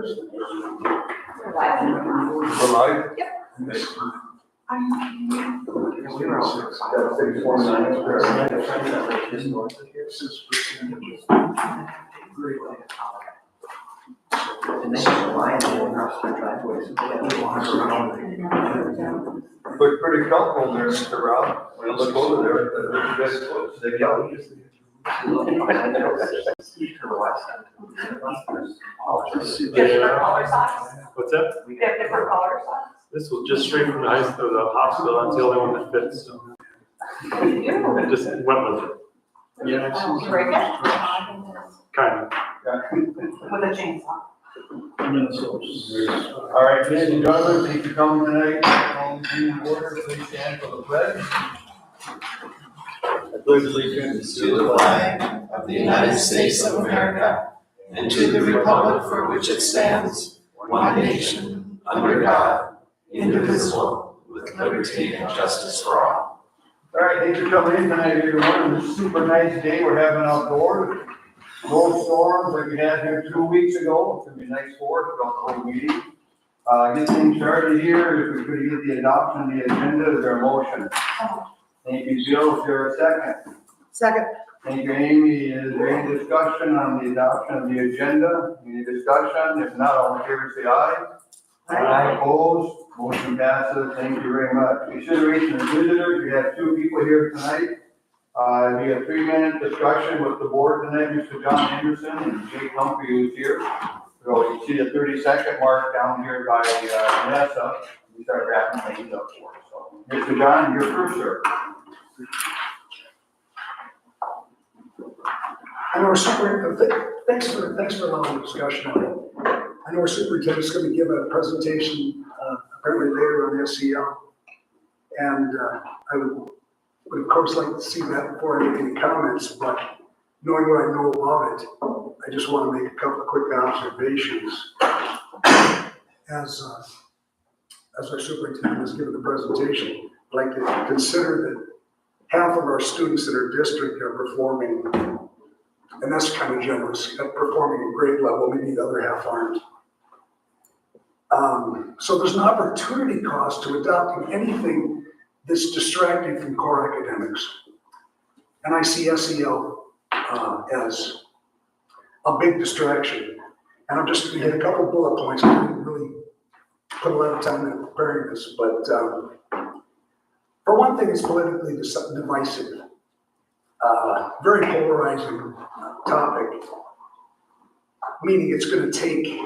We're live? Yep. Look pretty comfortable there, Mr. Rob. When I look over there, they're yelling. Different color socks? What's that? We have different color socks? This was just straight from the high school, the hospital, that's the only one that fits, so. I just went with it. Yeah, You break it? kind of. With a chainsaw. All right, ladies and gentlemen, thank you for coming tonight. All in order, please stand for the pledge. I pledge allegiance To the flag of the United States of America and to the republic for which it stands, one nation, under God, indivisible, with liberty and justice for all. All right, thanks for coming in tonight, everyone. It's a super nice day we're having outdoors. No storms like we had here 2 weeks ago. It's gonna be nice for us throughout the whole meeting. Get things started here. If we could get the adoption of the agenda, is there a motion? Thank you, Jill. Is there a second? Second. Thank you, Amy. Is there any discussion on the adoption of the agenda? Any discussion? If not, all in favor, say aye. Aye. Opposed? Motion passes. Thank you very much. Consideration of visitors. We have 2 people here tonight. We have 3-minute discussion with the board tonight, Mr. John Anderson and Jake Humphrey, who's here. So you see the 30-second mark down here by Vanessa. We start wrapping things up for us. So, Mr. John, you're first, sir. I know thanks for allowing the discussion on it. I know our superintendent's going to give a presentation apparently later on SEL. And I would of course like to see that before I make any comments, but knowing what I know about it, I just want to make a couple of quick observations. As our superintendent has given the presentation, I'd like to consider that half of our students in our district are performing, and that's kind of generous, performing at grade level, maybe the other half aren't. So there's an opportunity cost to adopting anything that's distracting from core academics. And I see SEL as a big distraction. And I'm just going to hit a couple bullet points. I didn't really put a lot of time into preparing this, but for one thing, it's politically divisive. Very polarizing topic, meaning it's going to take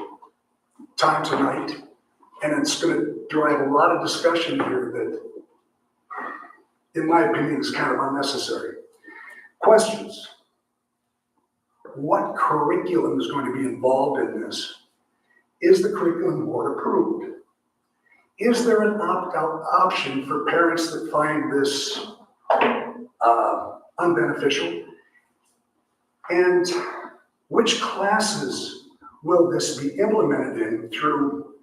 time tonight, and it's going to drive a lot of discussion here that, in my opinion, is kind of unnecessary. Questions. What curriculum is going to be involved in this? Is the curriculum board approved? Is there an opt-out option for parents that find this unbeneficial? And which classes will this be implemented in through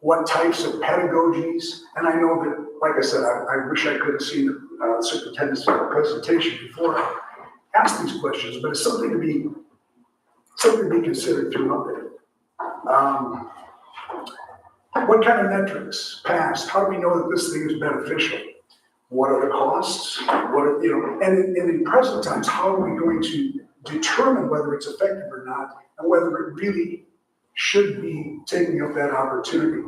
what types of pedagogies? And I know that, like I said, I wish I could have seen the superintendent's presentation before I asked these questions, but it's something to be considered throughout it. What kind of metrics passed? How do we know that this thing is beneficial? What are the costs? And in present times, how are we going to determine whether it's effective or not, and whether it really should be taking up that opportunity?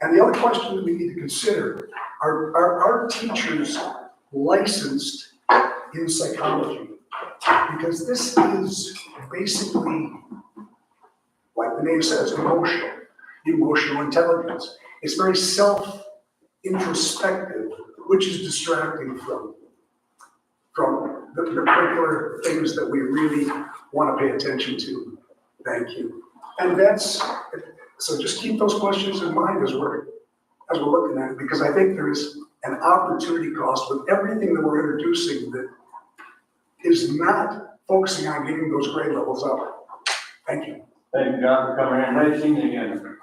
And the other question that we need to consider, are our teachers licensed in psychology? Because this is basically, like the name says, emotional intelligence. It's very self-introspective, which is distracting from the curricular things that we really want to pay attention to. Thank you. And so just keep those questions in mind as we're looking at it, because I think there is an opportunity cost with everything that we're introducing that is not focusing on getting those grade levels up. Thank you. Thank you, John, for coming in. Nice seeing you again.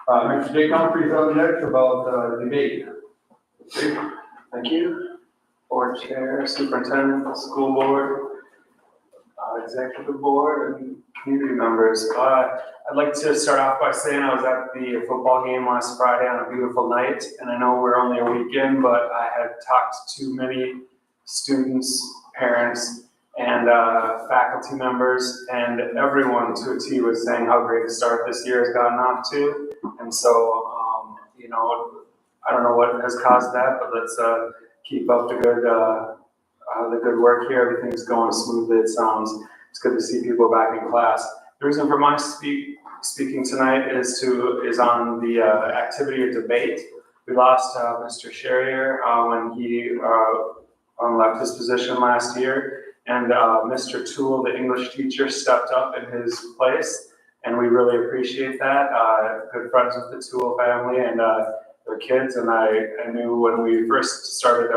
Mr. Jake Humphrey's up next about debate. Thank you. Board Chair, Superintendent, School Board. executive board and community members. I'd like to start off by saying I was at the football game last Friday on a beautiful night, and I know we're only a week in, but I had talked to many students, parents, and faculty members, and everyone to a T was saying how great the start this year has gotten off to. And so, I don't know what has caused that, but let's keep up the good work here. Everything's going smoothly, it sounds. It's good to see people back in class. The reason for my speaking tonight is on the activity of debate. We lost Mr. Sherrier when he left his position last year, and Mr. Toole, the English teacher, stepped up in his place, and we really appreciate that. Good friends with the Toole family and their kids, and I knew when we first started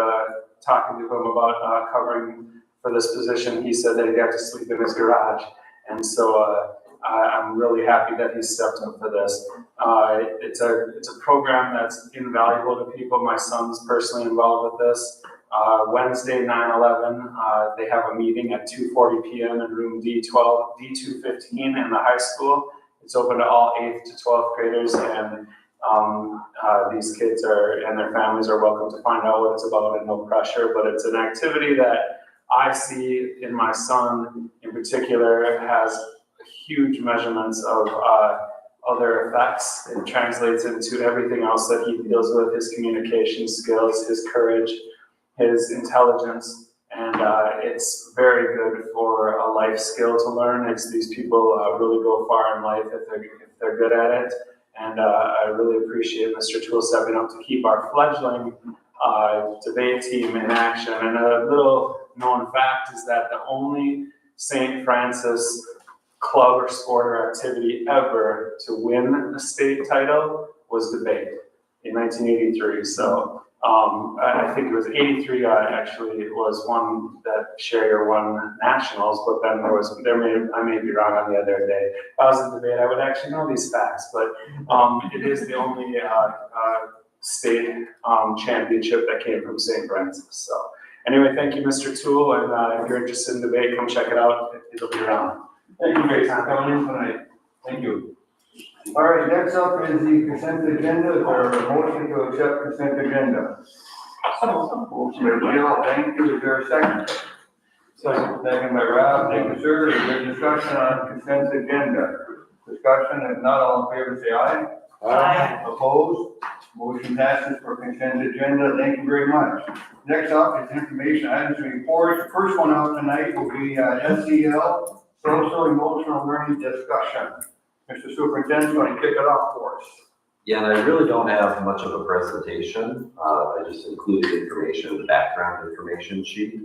talking to him about covering for this position, he said that he got to sleep in his garage, and so I'm really happy that he stepped up for this. It's a program that's invaluable to people. My son's personally involved with this. Wednesday, 9/11, they have a meeting at 2:40 p.m. in room D215 in the high school. It's open to all 8th to 12th graders, and these kids and their families are welcome to find out what it's about, and no pressure, but it's an activity that I see in my son in particular has huge measurements of other effects. It translates into everything else that he deals with, his communication skills, his courage, his intelligence, and it's very good for a life skill to learn. These people really go far in life if they're good at it, and I really appreciate Mr. Toole stepping up to keep our fledgling debate team in action. And a little known fact is that the only St. Francis club or sport or activity ever to win a state title was debate in 1983. So I think it was 83 actually it was one that Sherrier won nationals, but then I may be wrong on the other day. If I was in debate, I would actually know these facts, but it is the only state championship that came from St. Francis. So anyway, thank you, Mr. Toole, and if you're interested in debate, come check it out. It'll be around. Thank you, Grace, for coming in tonight. Thank you. All right, next up is the consent agenda, or a motion to accept consent agenda. Motion by Jill, thank you. Is there a second? Second by Rob. Thank you, sir. Is there discussion on consent agenda? Discussion, if not, all in favor, say aye. Aye. Opposed? Motion passes for consent agenda. Thank you very much. Next up is information items and reports. The first one out tonight will be SEL, social emotional learning discussion. Mr. Superintendent's going to kick it off for us. Yeah, and I really don't have much of a presentation. I just included information, the background information sheet,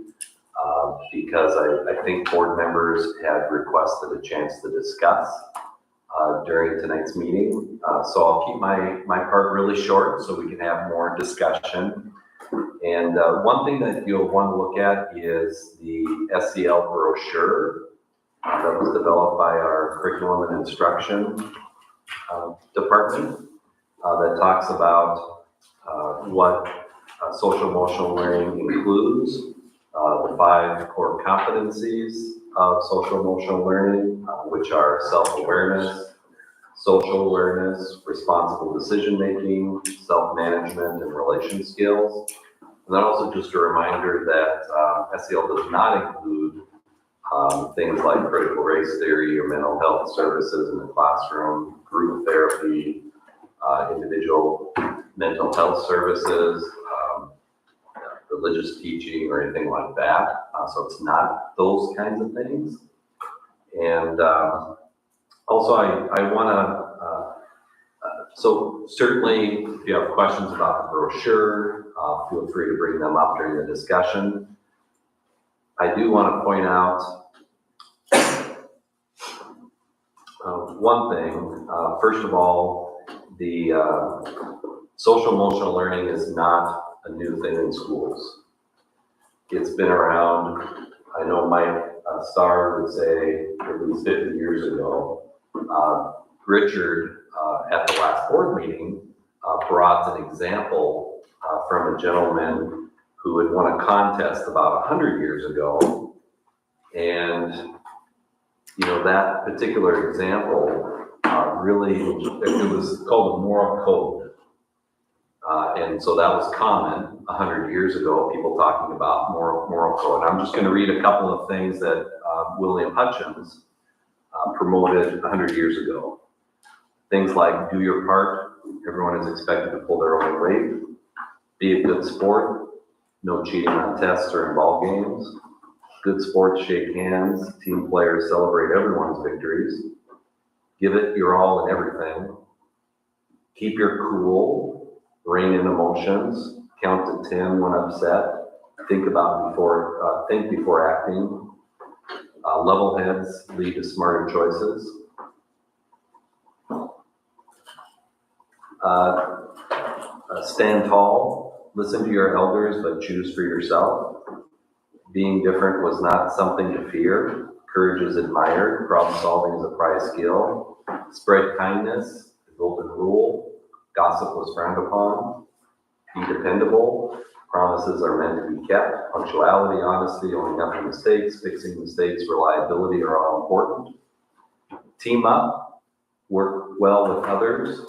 because I think board members had requested a chance to discuss during tonight's meeting. So I'll keep my part really short so we can have more discussion. And one thing that you'll want to look at is the SEL brochure that was developed by our curriculum and instruction department that talks about what social emotional learning includes, the 5 core competencies of social emotional learning, which are self-awareness, social awareness, responsible decision-making, self-management, and relation skills. And then also just a reminder that SEL does not include things like critical race theory or mental health services in the classroom, group therapy, individual mental health services, religious teaching or anything like that. So it's not those kinds of things. And also I want to, so certainly if you have questions about the brochure, feel free to bring them up during the discussion. I do want to point out one thing. First of all, the social emotional learning is not a new thing in schools. It's been around, I know Mike Starr would say at least 50 years ago. Richard, at the last board meeting, brought an example from a gentleman who had won a contest about 100 years ago, and that particular example, really, it was called a moral code. And so that was common 100 years ago, people talking about moral code. I'm just gonna read a couple of things that William Hutchins promoted 100 years ago. Things like do your part, everyone is expected to pull their own weight, be a good sport, no cheating on tests or in ball games, good sports shake hands, team players celebrate everyone's victories, give it your all in everything, keep your cool, rein in emotions, count to 10 when upset, think before acting, level heads lead to smarter choices. Stand tall, listen to your elders, but choose for yourself. Being different was not something to fear. Courage is admired. Problem solving is a prized skill. Spread kindness, the golden rule. Gossip was frowned upon. Be dependable. Promises are meant to be kept. Punctuality, honesty, owning up to mistakes, fixing mistakes, reliability are all important. Team up. Work well with others.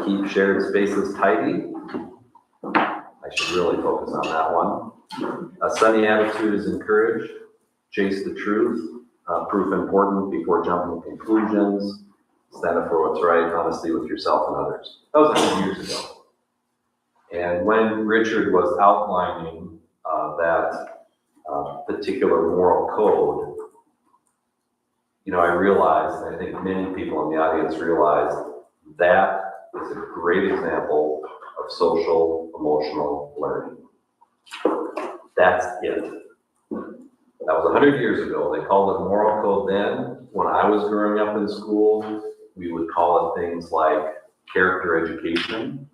Keep shared spaces tidy. I should really focus on that one. A sunny attitude is encouraged. Chase the truth. Proof important before jumping to conclusions. Stand up for what's right. Honesty with yourself and others. That was 100 years ago. And when Richard was outlining that particular moral code, I realized, and I think many people in the audience realized, that is a great example of social emotional learning. That's it. That was 100 years ago. They called it moral code then. When I was growing up in school, we would call it things like character education.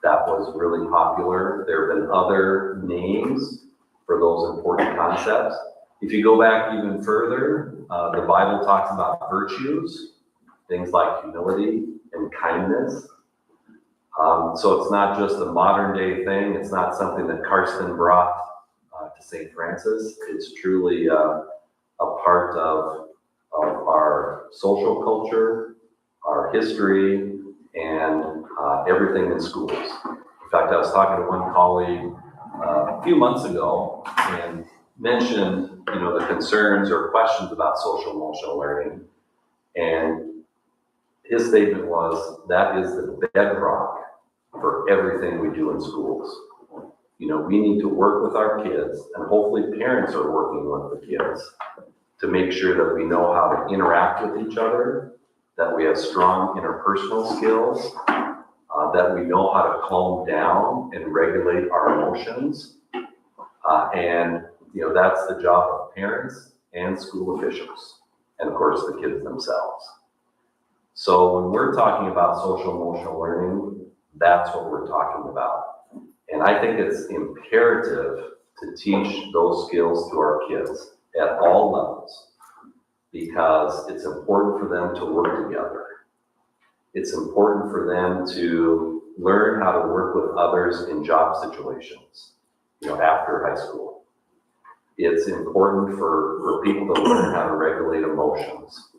That was really popular. There have been other names for those important concepts. If you go back even further, the Bible talks about virtues, things like humility and kindness. So it's not just a modern day thing. It's not something that Karsten brought to St. Francis. It's truly a part of our social culture, our history, and everything in schools. In fact, I was talking to one colleague a few months ago and mentioned, the concerns or questions about social emotional learning. And his statement was, that is the bedrock for everything we do in schools. We need to work with our kids, and hopefully parents are working with the kids to make sure that we know how to interact with each other, that we have strong interpersonal skills, that we know how to calm down and regulate our emotions. And that's the job of parents and school officials, and of course the kids themselves. So when we're talking about social emotional learning, that's what we're talking about. And I think it's imperative to teach those skills to our kids at all levels, because it's important for them to work together. It's important for them to learn how to work with others in job situations, after high school. It's important for people to learn how to regulate emotions.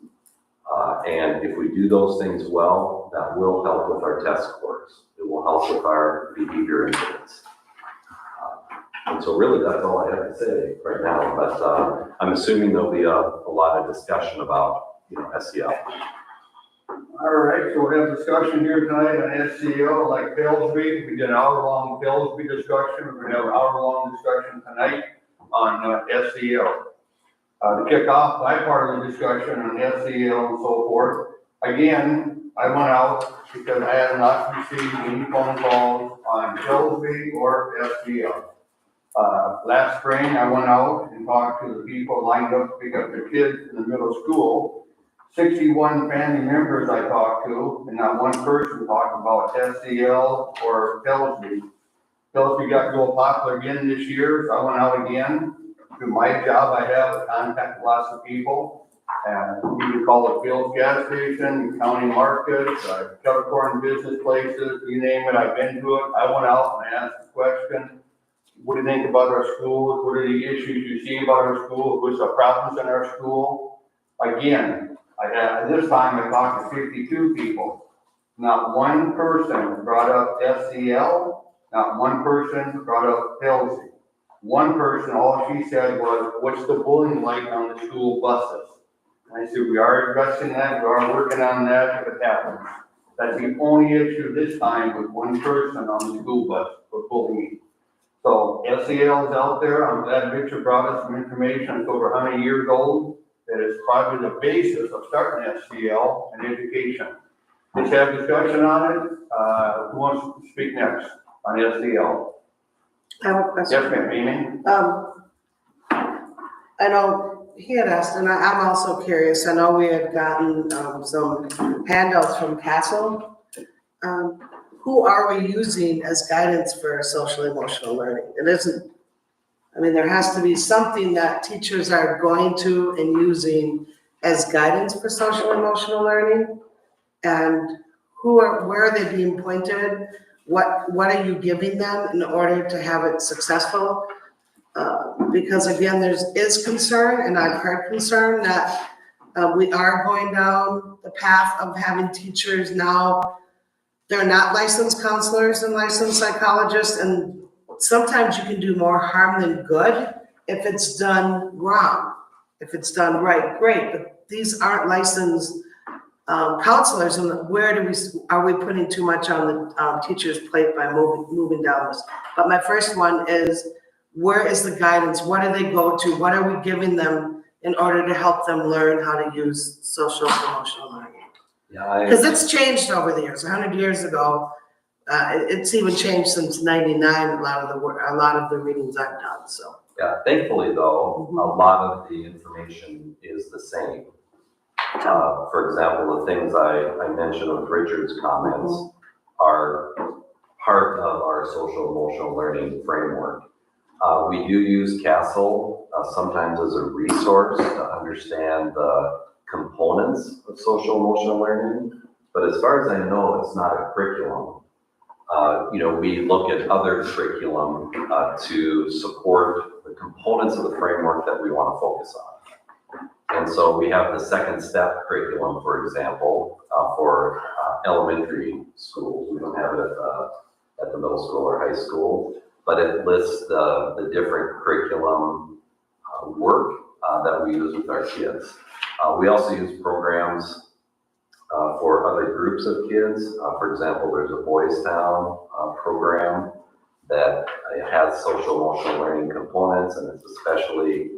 And if we do those things well, that will help with our test scores. It will help with our behavior incidents. And so really that's all I have to say right now, but I'm assuming there'll be a lot of discussion about, SEL. All right, so we have discussion here tonight on SEL, like Pillsbury. We did an hour-long Pillsbury discussion. We're gonna have an hour-long discussion tonight on SEL. To kick off my part of the discussion on SEL and so forth, again, I went out because I had not received any phone calls on Pillsbury or SEL. Last spring, I went out and talked to the people lined up to pick up their kids in the middle school. 61 family members I talked to, and not one person talked about SEL or Pillsbury. Pillsbury got real popular again this year, so I went out again. Through my job, I have contacted lots of people. And we would call it Bill's gas station, county markets, California business places, you name it, I've been to it. I went out and I asked the question, what do you think about our schools? What are the issues you see about our school? What's the problems in our school? Again, this time I talked to 52 people. Not one person brought up SEL, not one person brought up Kelsey. One person, all she said was, what's the bullying like on the school buses? And I said, we are addressing that, we are working on that if it happens. That's the only issue this time with one person on the school bus for bullying. So SEL is out there. I'm glad Richard brought us some information. It's over 100 years old. That is probably the basis of starting SEL and education. Let's have discussion on it. Who wants to speak next on SEL? I have a question. Yes, ma'am, Amy? I know he had asked, and I'm also curious, I know we had gotten, some handouts from Castle. Who are we using as guidance for social emotional learning? It isn't, I mean, there has to be something that teachers are going to and using as guidance for social emotional learning. And where are they being pointed? What are you giving them in order to have it successful? Because again, is concern, and I've heard concern that we are going down the path of having teachers now, they're not licensed counselors and licensed psychologists, and sometimes you can do more harm than good if it's done wrong. If it's done right, great, but these aren't licensed counselors, and are we putting too much on the teacher's plate by moving down this? But my first one is, where is the guidance? What do they go to? What are we giving them in order to help them learn how to use social emotional learning? Yeah, Because it's changed over the years. 100 years ago, it's even changed since '99. A lot of the readings I've done. So yeah, thankfully though, a lot of the information is the same. For example, the things I mentioned with Richard's comments are part of our social emotional learning framework. We do use Castle sometimes as a resource to understand the components of social emotional learning, but as far as I know, it's not a curriculum. We look at other curriculum to support the components of the framework that we want to focus on. And so we have the second step curriculum, for example, for elementary schools. We don't have it at the middle school or high school, but it lists the different curriculum work that we use with our kids. We also use programs for other groups of kids. For example, there's a Boys Town program that has social emotional learning components, and it's especially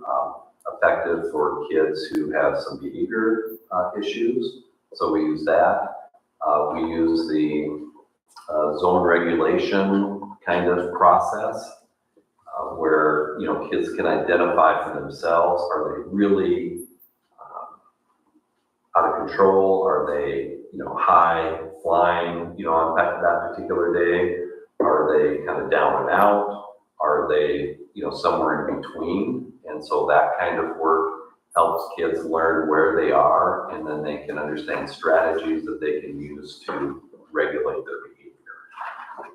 effective for kids who have some behavior issues. So we use that. We use the zone regulation kind of process where, kids can identify for themselves, are they really out of control? Are they, high flying, on that particular day? Are they kind of down and out? Are they, somewhere in between? And so that kind of work helps kids learn where they are, and then they can understand strategies that they can use to regulate their behavior.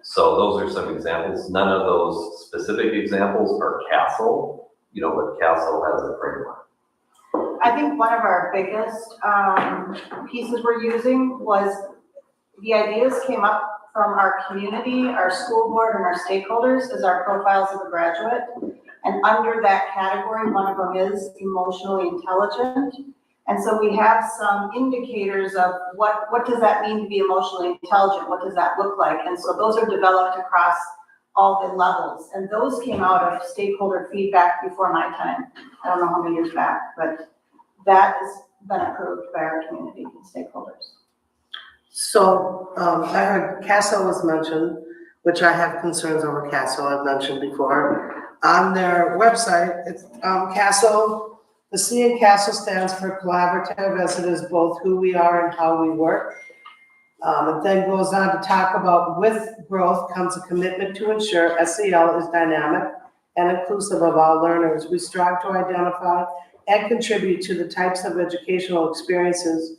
So those are some examples. None of those specific examples are Castle, but Castle has a framework. I think one of our biggest pieces we're using was the ideas came up from our community, our school board, and our stakeholders as our profiles of a graduate. And under that category, one of them is emotionally intelligent. And so we have some indicators of what does that mean to be emotionally intelligent? What does that look like? And so those are developed across all the levels. And those came out of stakeholder feedback before my time. I don't know how many years back, but that has been approved by our community and stakeholders. So I heard Castle was mentioned, which I have concerns over Castle, I've mentioned before. On their website, it's Castle, the C in Castle stands for collaborative, as it is both who we are and how we work. It then goes on to talk about with growth comes a commitment to ensure SEL is dynamic and inclusive of all learners. We strive to identify and contribute to the types of educational experiences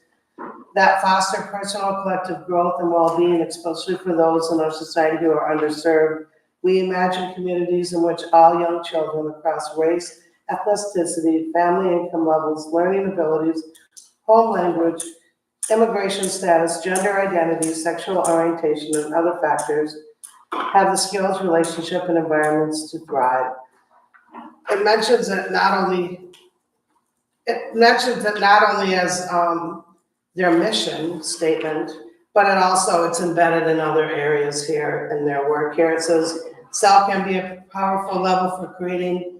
that foster personal collective growth and well-being, especially for those in our society who are underserved. We imagine communities in which all young children across race, ethnicity, family income levels, learning abilities home language, immigration status, gender identity, sexual orientation, and other factors have the skills, relationship, and environments to thrive. It mentions that not only as their mission statement, but it's embedded in other areas here in their work here. It says, SAL can be a powerful level for creating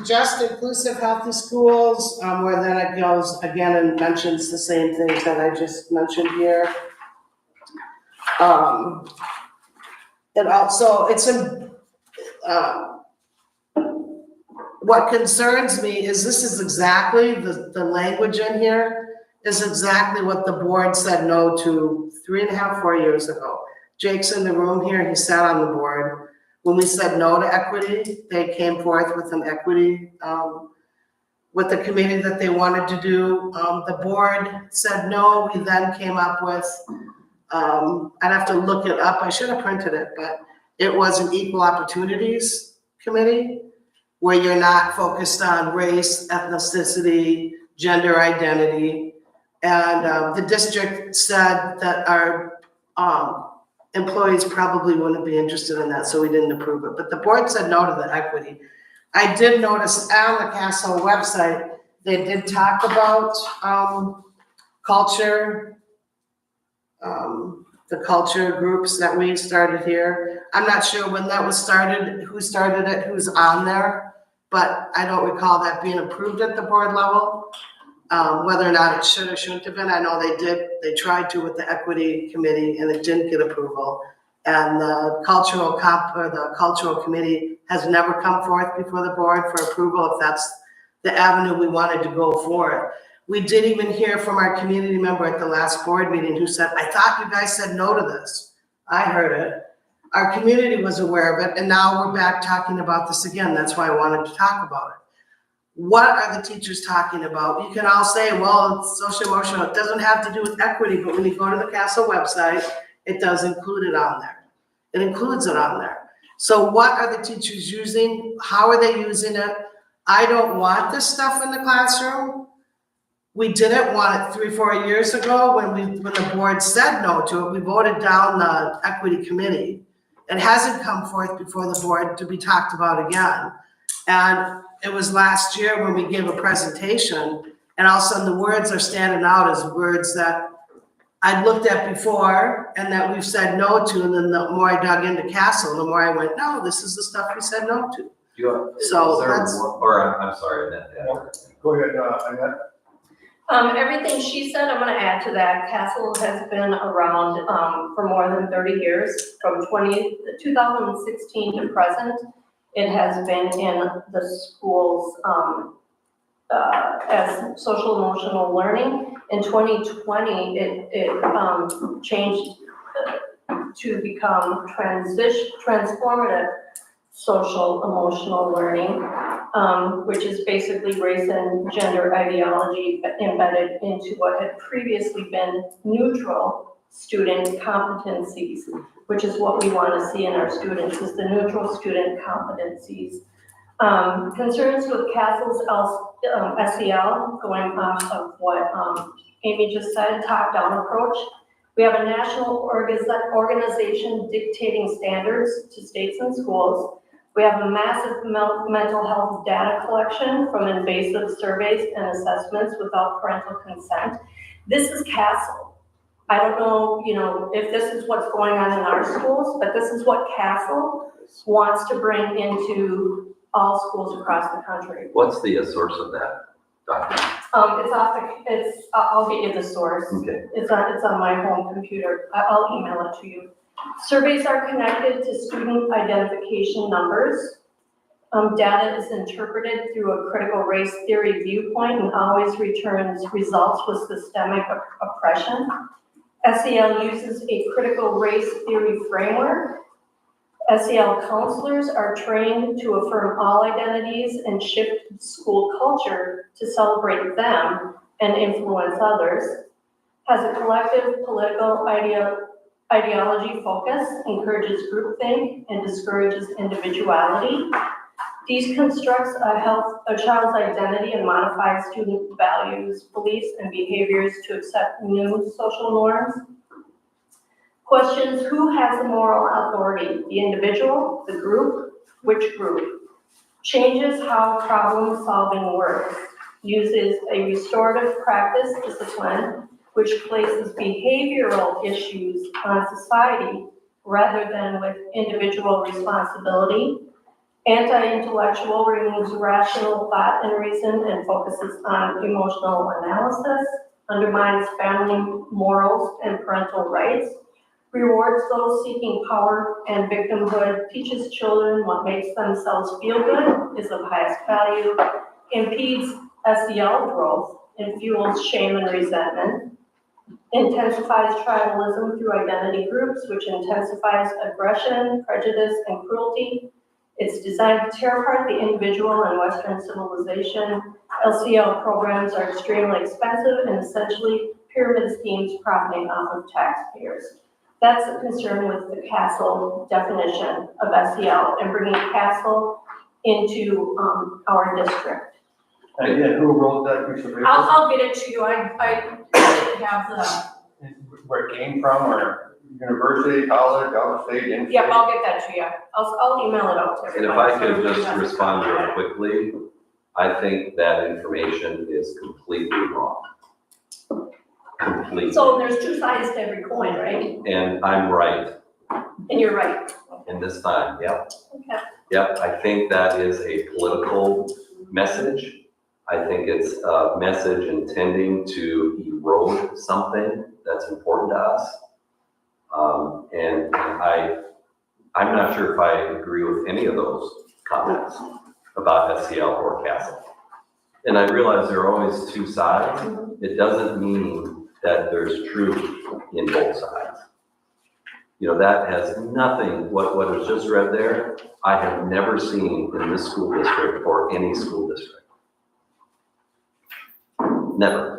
just, inclusive, healthy schools, where then it goes again and mentions the same things that I just mentioned here. And also, what concerns me is this is exactly, the language in here is exactly what the board said no to 3.5, 4 years ago. Jake's in the room here, he sat on the board. When we said no to equity, they came forth with an equity, with the committee that they wanted to do. The board said no, we then came up with, I'd have to look it up, I should have printed it, but it was an equal opportunities committee where you're not focused on race, ethnicity, gender identity. And the district said that our employees probably wouldn't be interested in that, so we didn't approve it. But the board said no to the equity. I did notice on the Castle website, they did talk about culture, the culture groups that we started here. I'm not sure when that was started, who started it, who's on there, but I don't recall that being approved at the board level. Whether or not it should or shouldn't have been, I know they tried to with the equity committee and it didn't get approval. And the cultural committee has never come forth before the board for approval if that's the avenue we wanted to go for. We did even hear from our community member at the last board meeting who said, I thought you guys said no to this. I heard it. Our community was aware of it, and now we're back talking about this again. That's why I wanted to talk about it. What are the teachers talking about? You can all say, well, it's social emotional. It doesn't have to do with equity, but when you go to the Castle website, it does include it on there. It includes it on there. So what are the teachers using? How are they using it? I don't want this stuff in the classroom. We didn't want it 3 or 4 years ago when the board said no to it. We voted down the equity committee. It hasn't come forth before the board to be talked about again. And it was last year when we gave a presentation, and all of a sudden the words are standing out as words that I'd looked at before and that we've said no to, and then the more I dug into Castle, the more I went, no, this is the stuff we said no to. So that's. I'm sorry, Annette. Go ahead, Annette. Everything she said, I'm gonna add to that. Castle has been around for more than 30 years, from 2016 to present. It has been in the schools as social emotional learning. In 2020, it changed to become transformative social emotional learning, which is basically race and gender ideology embedded into what had previously been neutral student competencies, which is what we want to see in our students, is the neutral student competencies. Concerns with Castle's SEL, going off of what Amy just said, top-down approach. We have a national organization dictating standards to states and schools. We have a massive mental health data collection from invasive surveys and assessments without parental consent. This is Castle. I don't know, if this is what's going on in our schools, but this is what Castle wants to bring into all schools across the country. What's the source of that document? I'll get you the source. Okay. It's on my home computer. I'll email it to you. Surveys are connected to student identification numbers. Data is interpreted through a critical race theory viewpoint and always returns results with systemic oppression. SEL uses a critical race theory framework. SEL counselors are trained to affirm all identities and shift school culture to celebrate them and influence others. Has a collective political ideology focus, encourages groupthink, and discourages individuality. deconstructs a child's identity and modifies student values, beliefs, and behaviors to accept new social norms. Questions who has the moral authority, the individual, the group, which group? Changes how problem solving works, uses a restorative practice discipline, which places behavioral issues on society rather than with individual responsibility. Anti-intellectual removes rational thought and reason and focuses on emotional analysis, undermines family morals and parental rights, rewards those seeking power and victimhood, teaches children what makes themselves feel good, is of highest value, impedes SEL growth, and fuels shame and resentment, intensifies tribalism through identity groups, which intensifies aggression, prejudice, and cruelty. It's designed to tear apart the individual and Western civilization. LCL programs are extremely expensive and essentially pyramid schemes profiting off of taxpayers. That's a concern with the CASEL definition of SEL and bringing CASEL into our district. And again, who wrote that piece of paper? I'll get it to you. I have the, Where it came from, or university, college, out of state, in-state? yep, I'll get that to you. I'll email it out to And if everybody. I could just respond real quickly, I think that information is completely wrong. Completely. So there's two sides to every coin, right? And I'm right And you're right. in this time, yep. Okay. Yep, I think that is a political message. I think it's a message intending to erode something that's important to us. And I'm not sure if I agree with any of those comments about SEL or CASEL. And I realize there are always two sides. It doesn't mean that there's truth in both sides. You know, that has nothing, what was just read there, I have never seen in this school district or any school district. Never.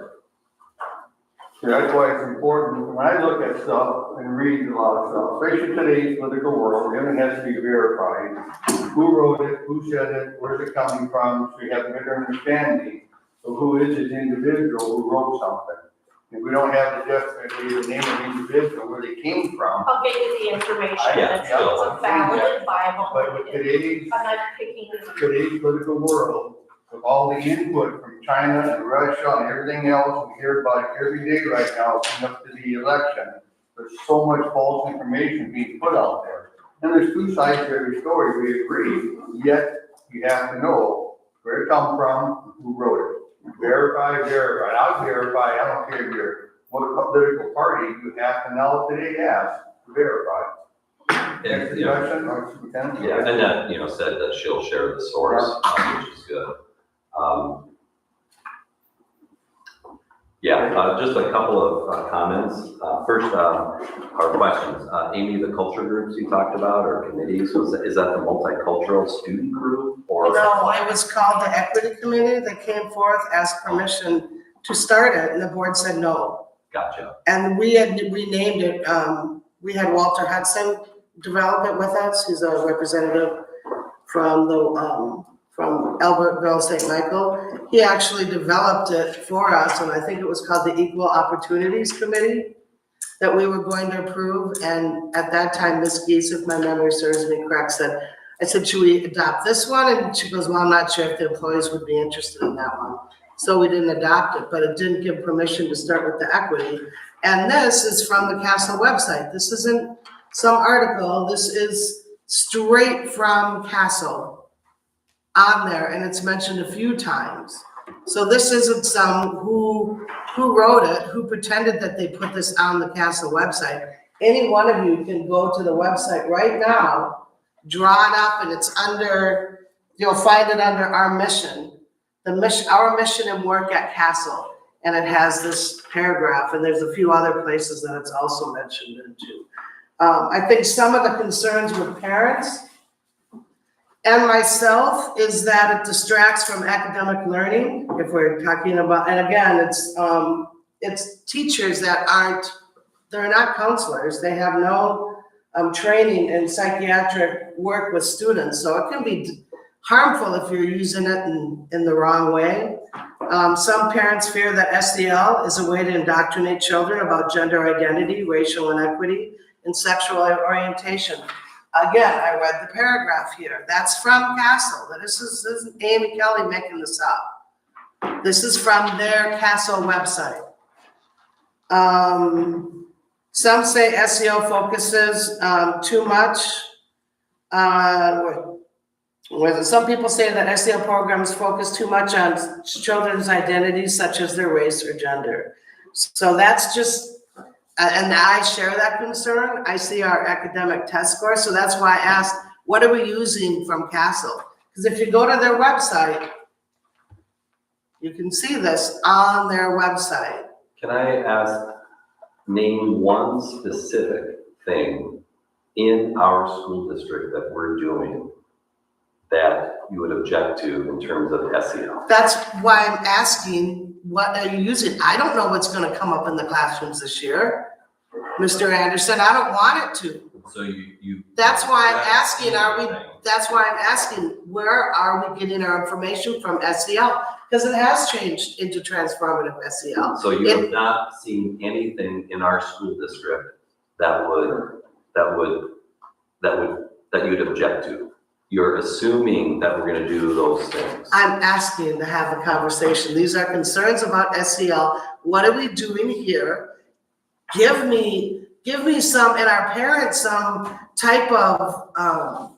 Yeah, that's why it's important, when I look at stuff and read a lot of stuff, especially today's political world, everything has to be verified. Who wrote it, who said it, where's it coming from, so you have a better understanding of who is this individual who wrote something. If we don't have the name of the individual, where they came from, I'll get you the information. Yeah, It's a valid, viable. but with today's I'm not picking. political world, with all the input from China and Russia and everything else, we hear about it every day right now, leading up to the election. There's so much false information being put out there. And there's two sides to every story, we agree, yet you have to know where it come from, who wrote it. Verify. I'll verify, I don't care if you're what political party, you have to know today ask to verify. Next And, you know, discussion, or Superintendent? yeah, and that, you know, said that she'll share the source, which is good. Just a couple of comments. First, our questions. Amy, the culture groups you talked about or committees, is that the multicultural student group or? No, it was called the equity committee that came forth, asked permission to start it, and the board said no. Gotcha. And we had renamed it, we had Walter Hudson develop it with us, he's a representative from from Albertville, St. Michael. He actually developed it for us, and I think it was called the Equal Opportunities Committee that we were going to approve. And at that time, Ms. Geese, if my memory serves me correct, I said, should we adopt this one? And she goes, well, I'm not sure if the employees would be interested in that one. So we didn't adopt it, but it didn't give permission to start with the equity. And this is from the CASEL website. This isn't some article. This is straight from CASEL on there, and it's mentioned a few times. So this isn't some who wrote it, who pretended that they put this on the CASEL website. Any one of you can go to the website right now, draw it up, and it's under, you'll find it under our mission. Our mission and work at CASEL, and it has this paragraph, and there's a few other places that it's also mentioned in too. I think some of the concerns with parents and myself is that it distracts from academic learning, if we're talking about, and again, it's teachers that they're not counselors, they have no training in psychiatric work with students, so it can be harmful if you're using it in the wrong way. Some parents fear that SEL is a way to indoctrinate children about gender identity, racial inequity, and sexual orientation. Again, I read the paragraph here. That's from Castle. This isn't Amy Kelly making this up. This is from their Castle website. Some say SEL focuses too much. Some people say that SEL programs focus too much on children's identities, such as their race or gender. So that's just, and I share that concern. I see our academic test scores, so that's why I asked, what are we using from Castle? Because if you go to their website, you can see this on their website. Can I ask, name one specific thing in our school district that we're doing that you would object to in terms of SEL? That's why I'm asking, what are you using? I don't know what's gonna come up in the classrooms this year, Mr. Anderson. I don't want it to. So you. That's why I'm asking, that's why I'm asking, where are we getting our information from SEL? Because it has changed into transformative SEL. So you have not seen anything in our school district that you'd object to? You're assuming that we're gonna do those things. I'm asking to have a conversation. These are concerns about SEL. What are we doing here? Give me some, and our parents, some type of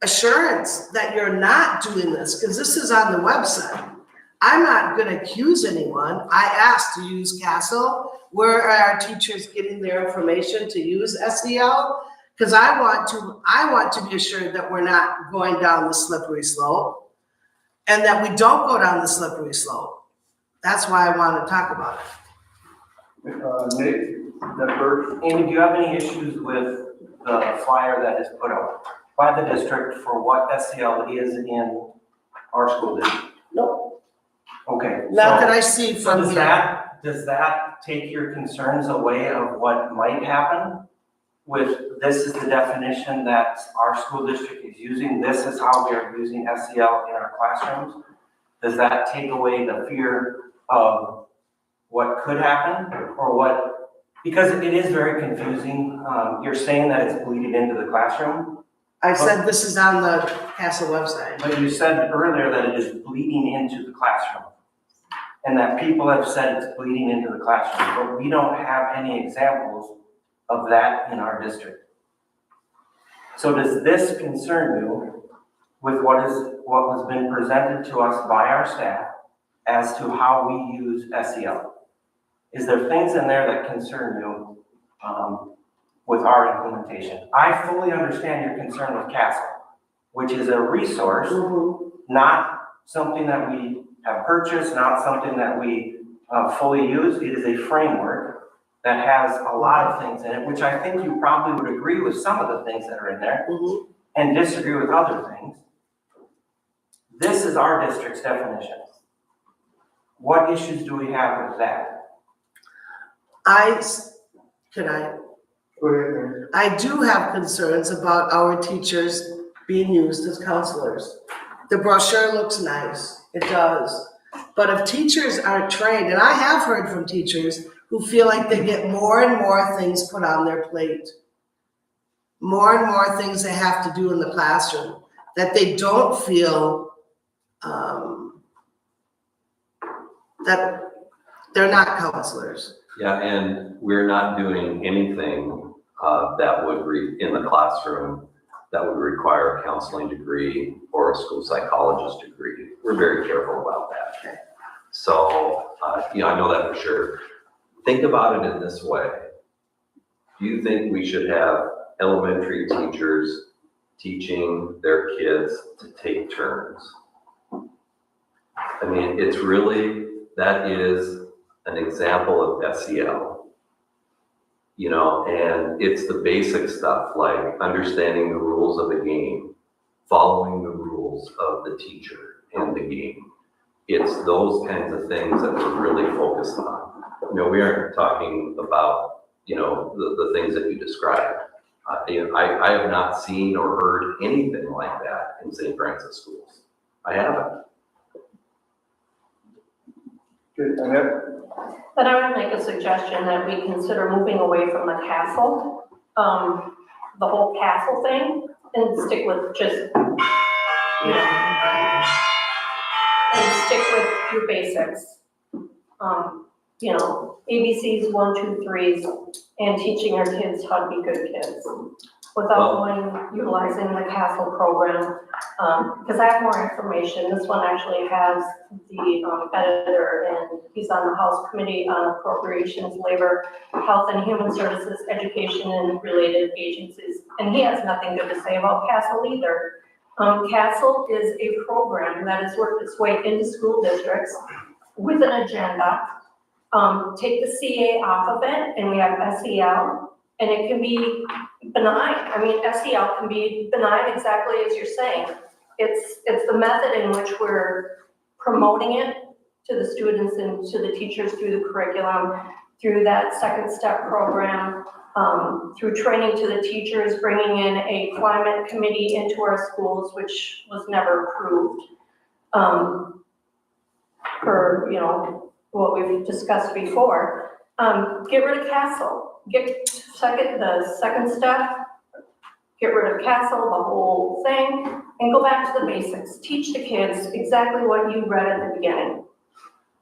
assurance that you're not doing this, because this is on the website. I'm not gonna accuse anyone. I asked to use Castle. Where are our teachers getting their information to use SEL? Because I want to be assured that we're not going down the slippery slope and that we don't go down the slippery slope. That's why I want to talk about it. Nate, that first. Amy, do you have any issues with the flyer that is put out by the district for what SEL is in our school district? No. Okay. Not so- that I see So from does here. does that take your concerns away of what might happen? With this is the definition that our school district is using, this is how we are using SEL in our classrooms? Does that take away the fear of what could happen or what, because it is very confusing. You're saying that it's bleeding into the classroom, I said this is on the Castle website. but you said earlier that it is bleeding into the classroom. And that people have said it's bleeding into the classroom, but we don't have any examples of that in our district. So does this concern you with what has been presented to us by our staff as to how we use SEL? Is there things in there that concern you with our implementation? I fully understand your concern with Castle, which is a resource, not something that we have purchased, not something that we fully use. It is a framework that has a lot of things in it, which I think you probably would agree with some of the things that are in there and disagree with other things. This is our district's definition. What issues do we have with that? I do have concerns about our teachers being used as counselors. The brochure looks nice, it does. But if teachers aren't trained, and I have heard from teachers who feel like they get more and more things put on their plate, more and more things they have to do in the classroom, that they don't feel that they're not counselors. Yeah, and we're not doing anything that would in the classroom that would require a counseling degree or a school psychologist degree. We're very careful about that. Okay. So, I know that for sure. Think about it in this way. Do you think we should have elementary teachers teaching their kids to take turns? I mean, it's really, that is an example of SEL. And it's the basic stuff like understanding the rules of the game, following the rules of the teacher and the game. It's those kinds of things that we're really focused on. We aren't talking about, the things that you described. I have not seen or heard anything like that in St. Francis schools. I haven't. Good, Annette? But I would make a suggestion that we consider moving away from the castle, the whole castle thing, and stick with just, you know, and stick with your basics. You know, ABCs, 1, 2, 3s, and teaching our kids how to be good kids without utilizing the castle program. Because I have more information. This one actually has the editor, and he's on the House Committee on Appropriations, Labor, Health and Human Services, Education and Related Agencies. And he has nothing good to say about CASEL either. CASEL is a program that has worked its way into school districts with an agenda. Take the CA off of it, and we have SEL, and it can be benign. I mean, SEL can be benign exactly as you're saying. It's the method in which we're promoting it to the students and to the teachers through the curriculum, through that second step program, through training to the teachers, bringing in a climate committee into our schools, which was never approved. For, you know, what we've discussed before. Get rid of CASEL. The second step, get rid of CASEL, the whole thing, and go back to the basics. Teach the kids exactly what you read at the beginning.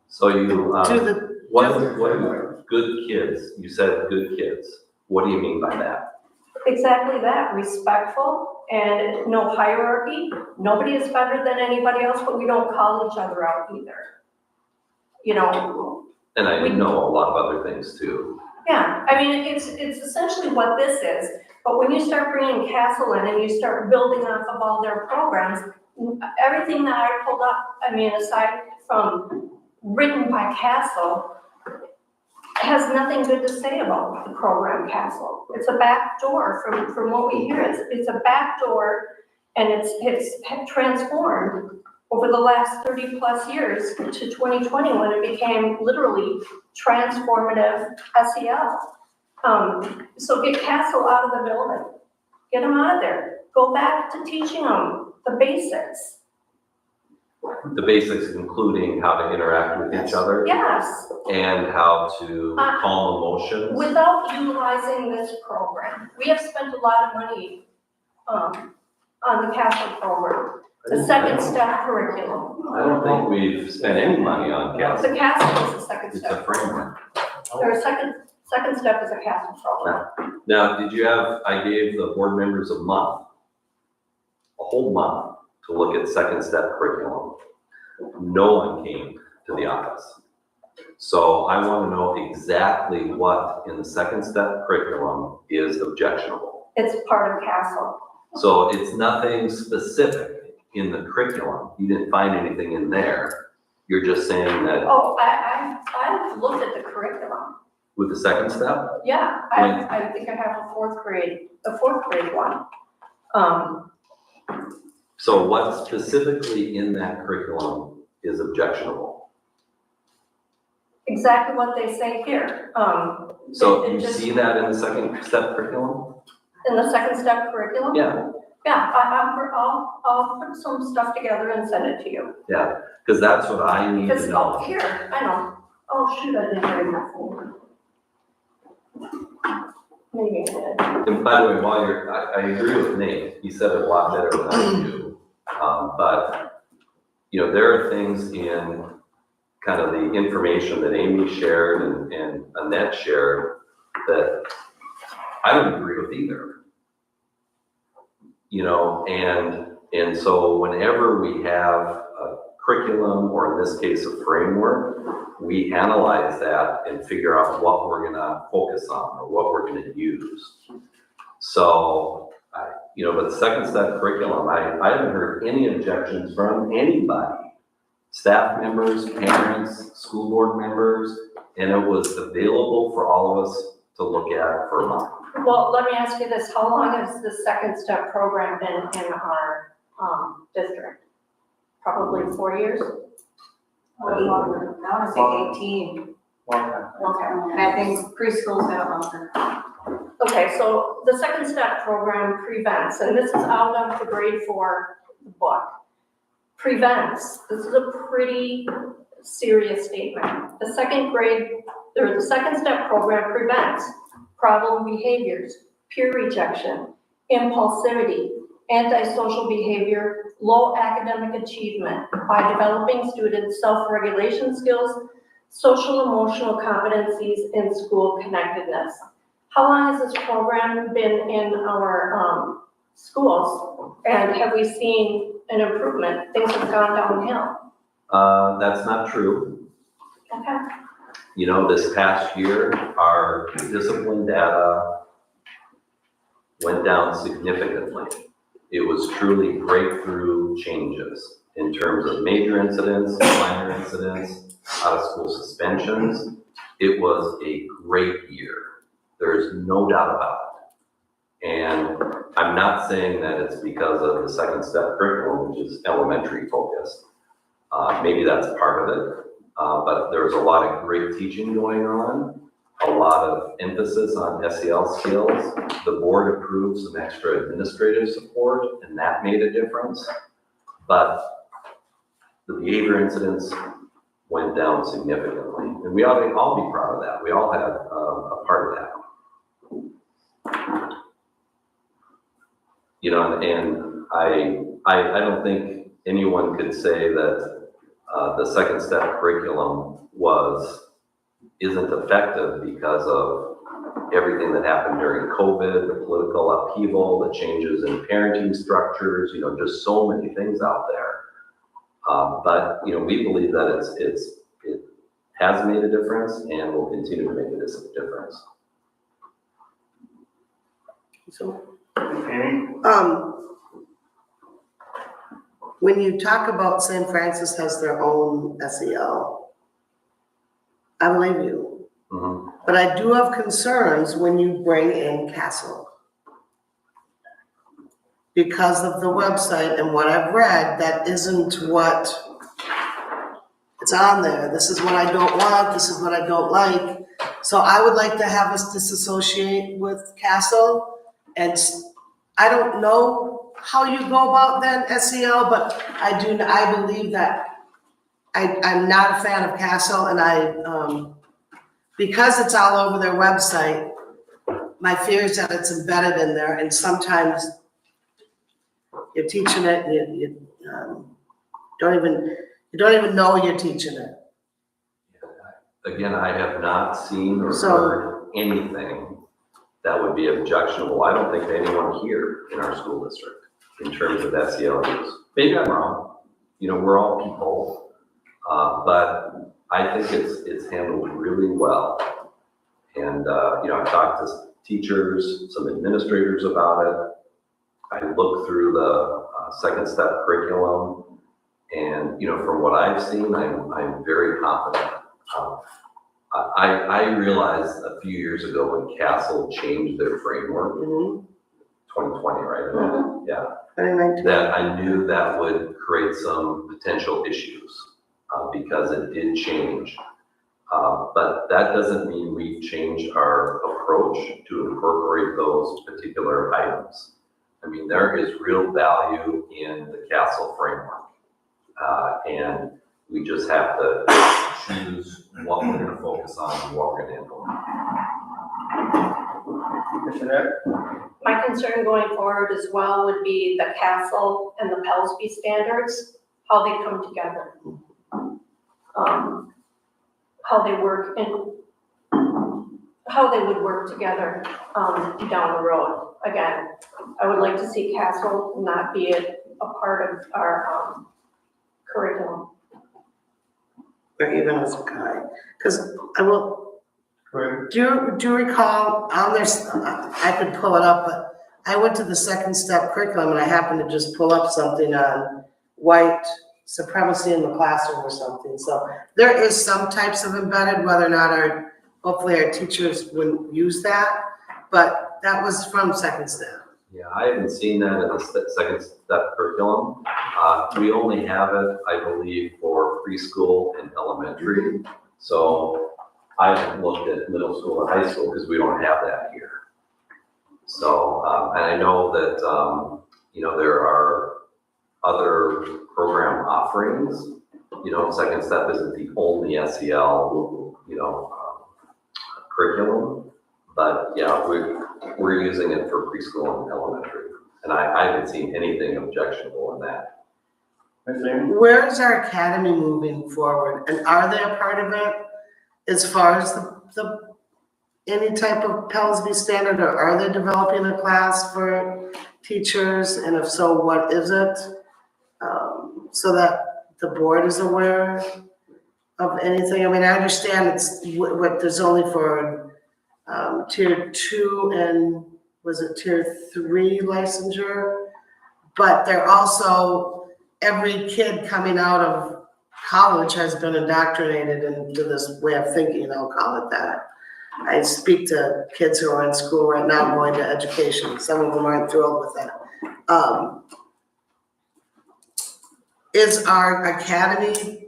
So you, To what is good kids? You said good kids. What do you mean by that? Exactly that, respectful and no hierarchy. Nobody is better than anybody else, but we don't call each other out either. You know. And I know a lot of other things too. Yeah, I mean, it's essentially what this is, but when you start bringing CASEL in and you start building off of all their programs, everything that I pulled up, I mean, aside from written by CASEL, has nothing good to say about the program CASEL. It's a back door from what we hear. It's a back door, and it's transformed over the last 30 plus years to 2020 when it became literally transformative SEL. So get CASEL out of the building. Get them out of there. Go back to teaching them the basics. The basics including how to interact with each other. Yes. And how to calm emotions. Without utilizing this program. We have spent a lot of money on the CASEL program. The second step curriculum. I don't think we've spent any money on The CASEL. CASEL is the second It's step. a framework. Their second step is a CASEL program. Now, I gave the board members a whole month to look at second step curriculum. No one came to the office. So I want to know exactly what in the second step curriculum is objectionable. It's part of CASEL. So it's nothing specific in the curriculum. You didn't find anything in there. You're just saying that. Oh, I've looked at the curriculum. With the second step? Yeah, I think I have a fourth grade one. So what specifically in that curriculum is objectionable? Exactly what they say here. So it you just- see that in the second step curriculum? In the second step curriculum? Yeah. Yeah, I'll put some stuff together and send it to you. Yeah, because that's what I need to Because, know. oh, here, I know. Oh, shoot, I didn't bring my folder. Maybe I did. And by the way, I agree with Nate, he said it a lot better than I do. But, there are things in kind of the information that Amy shared and Annette shared that I don't agree with either. And so whenever we have a curriculum, or in this case, a framework, we analyze that and figure out what we're gonna focus on or what we're gonna use. So, but the second step curriculum, I haven't heard any objections from anybody, staff members, parents, school board members, and it was available for all of us to look at for a month. Well, let me ask you this, how long has the second step program been in our district? Probably 4 years? Longer. I want to say 18. Long time. Okay. And I think preschools have it longer. Okay, so the second step program prevents, and this is out of the grade 4 book. Prevents, this is a pretty serious statement. The second step program prevents problem behaviors, peer rejection, impulsivity, antisocial behavior, low academic achievement by developing students' self-regulation skills, social emotional competencies, and school connectedness. How long has this program been in our schools? And have we seen an improvement? Things have gone downhill. That's not true. Okay. You know, this past year, our discipline data went down significantly. It was truly breakthrough changes in terms of major incidents, minor incidents, out-of-school suspensions. It was a great year. There's no doubt about it. And I'm not saying that it's because of the second step curriculum, which is elementary focused. Maybe that's part of it. But there's a lot of great teaching going on, a lot of emphasis on SEL skills. The board approved some extra administrative support, and that made a difference. But the behavior incidents went down significantly, and we ought to all be proud of that. We all had a part of that. You know, and I don't think anyone could say that the second step curriculum isn't effective because of everything that happened during COVID, the political upheaval, the changes in parenting structures, you know, just so many things out there. But, you know, we believe that it has made a difference and will continue to make a difference. So, Amy? when you talk about St. Francis has their own SEL, I believe you. Mm-hmm. But I do have concerns when you bring in Castle. Because of the website and what I've read, that isn't what it's on there. This is what I don't want, this is what I don't like. So I would like to have us disassociate with Castle. And I don't know how you go about then SEL, but I believe that I'm not a fan of Castle, and because it's all over their website, my fear is that it's embedded in there, and sometimes you're teaching it, and you don't even know you're teaching it. Again, I have not seen or heard anything that would be objectionable. I don't think to anyone here in our school district in terms of SEL use. Maybe I'm wrong. You know, we're all people, but I think it's handled really well. And you know, I've talked to teachers, some administrators about it. I looked through the second step curriculum, and you know, from what I've seen, I'm very confident. I realized a few years ago when Castle changed their framework, 2020, right? Mhm. Yeah. 2019. That I knew that would create some potential issues because it did change. But that doesn't mean we've changed our approach to incorporate those particular items. I mean, there is real value in the Castle framework. And we just have to choose what we're going to focus on and what we're going to implement. My concern going forward as well would be the Castle and the Pellsby standards, how they come together. How they work and how they would work together down the road. Again, I would like to see Castle not be a part of our curriculum. Or even as a guide, because I will, Great. do you recall on this, I could pull it up, but I went to the second step curriculum and I happened to just pull up something on white supremacy in the classroom or something. So there is some types of embedded, whether or not hopefully our teachers wouldn't use that, but that was from second step. Yeah, I haven't seen that in the second step curriculum. We only have it, I believe, for preschool and elementary. So I haven't looked at middle school and high school because we don't have that here. So, and I know that, you know, there are other program offerings. You know, Second Step isn't the only SEL, you know, curriculum, but yeah, we're using it for preschool and elementary. And I haven't seen anything objectionable in that. Where is our academy moving forward, and are they a part of it as far as the any type of Pellsby standard, or are they developing a class for teachers, and if so, what is it? So that the board is aware of anything. I mean, I understand it's what there's only for tier 2 and was it tier 3 licensure, but they're also, every kid coming out of college has been indoctrinated into this way of thinking, I'll call it that. I speak to kids who are in school right now going to education. Some of them aren't thrilled with that. Is our academy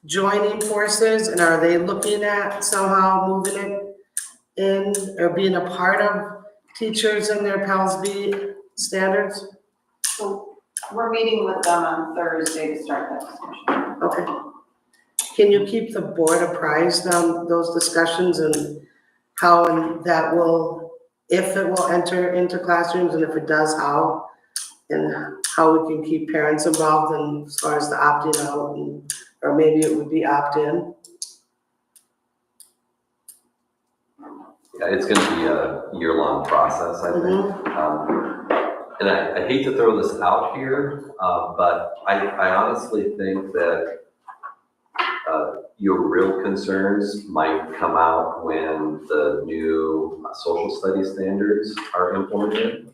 joining forces, and are they looking at somehow moving it in or being a part of teachers and their Pellsby standards? So we're meeting with them on Thursday to start that discussion. Okay. Can you keep the board apprised on those discussions and how and that will, if it will enter into classrooms, and if it does, how? And how we can keep parents involved in as far as the opting out, and, or maybe it would be opt-in? Yeah, it's gonna be a year-long process, I think. And I hate to throw this out here, but I honestly think that your real concerns might come out when the new social studies standards are implemented.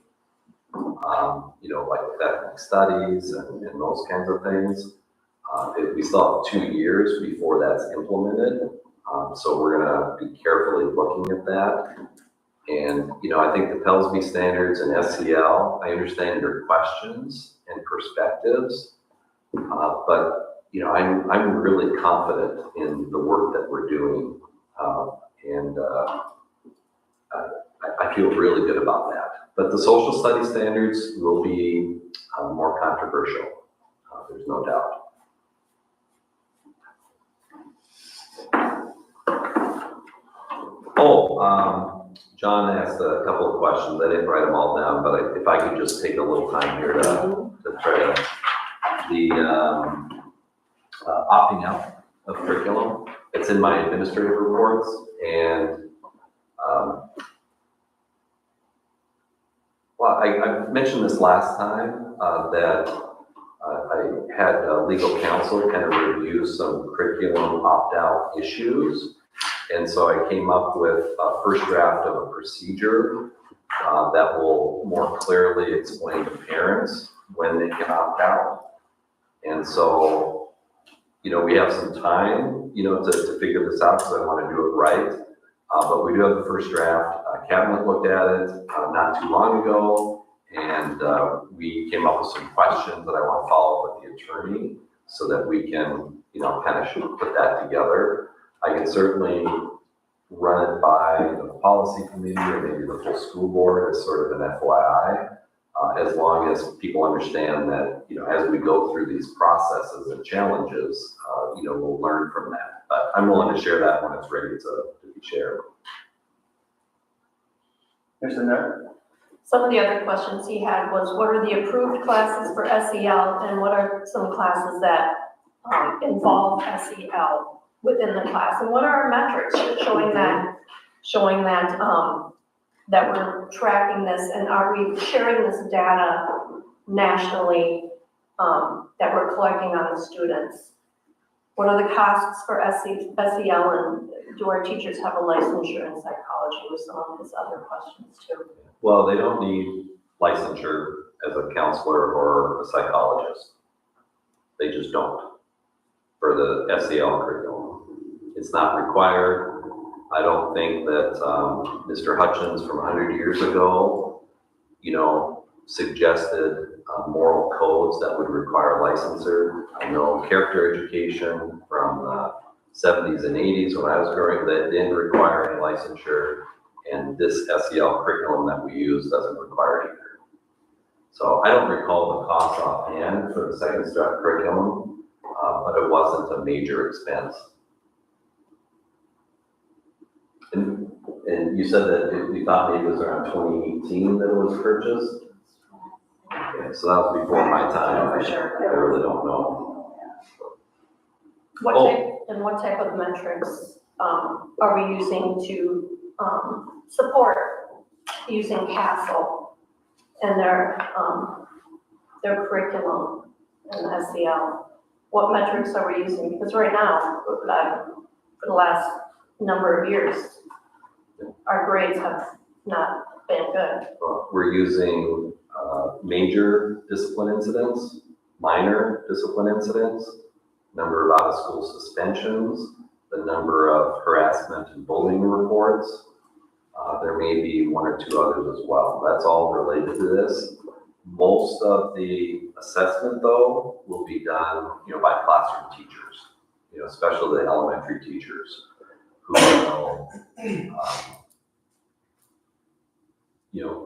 You know, like ethnic studies and those kinds of things. We still have 2 years before that's implemented. So we're gonna be carefully looking at that. And, you know, I think the Pellsby standards and SEL, I understand your questions and perspectives, but, you know, I'm really confident in the work that we're doing. And I feel really good about that. But the social studies standards will be more controversial, there's no doubt. John asked a couple of questions. I didn't write them all down, but if I could just take a little time here to try to, the opting out of curriculum, it's in my administrative reports, and well, I mentioned this last time, that I had a legal counsel kind of review some curriculum opt-out issues. And so I came up with a first draft of a procedure that will more clearly explain to parents when they can opt out. And so, you know, we have some time, you know, to figure this out, because I want to do it right. But we do have the first draft. Cabinet looked at it not too long ago, and we came up with some questions that I want to follow up with the attorney so that we can, you know, kind of put that together. I can certainly run it by the policy committee or maybe the full school board as sort of an FYI, as long as people understand that, you know, as we go through these processes and challenges, you know, we'll learn from that. But I'm willing to share that when it's ready to be shared. There's another. Some of the other questions he had was, what are the approved classes for SEL, and what are some classes that involve SEL within the class, and what are our metrics showing that that we're tracking this, and are we sharing this data nationally that we're collecting on the students? What are the costs for SEL, and do our teachers have a licensure in psychology, with some of his other questions too? Well, they don't need licensure as a counselor or a psychologist. They just don't for the SEL curriculum. It's not required. I don't think that Mr. Hutchins from 100 years ago, you know, suggested moral codes that would require licensure. I know character education from the 70s and 80s when I was growing, that didn't require any licensure. And this SEL curriculum that we use doesn't require it either. So I don't recall the cost offhand for the second step curriculum, but it wasn't a major expense. And you said that we thought maybe it was around 2018 that it was purchased? Okay, so that was before my time. For sure. I really don't know. What type of metrics, are we using to, support using Castle and their curriculum and SEL? What metrics are we using? Because right now, for the last number of years, our grades have not been good. We're using major discipline incidents, minor discipline incidents, number of out-of-school suspensions, the number of harassment and bullying reports. There may be one or two others as well. That's all related to this. Most of the assessment, though, will be done, by classroom teachers, especially the elementary teachers who know,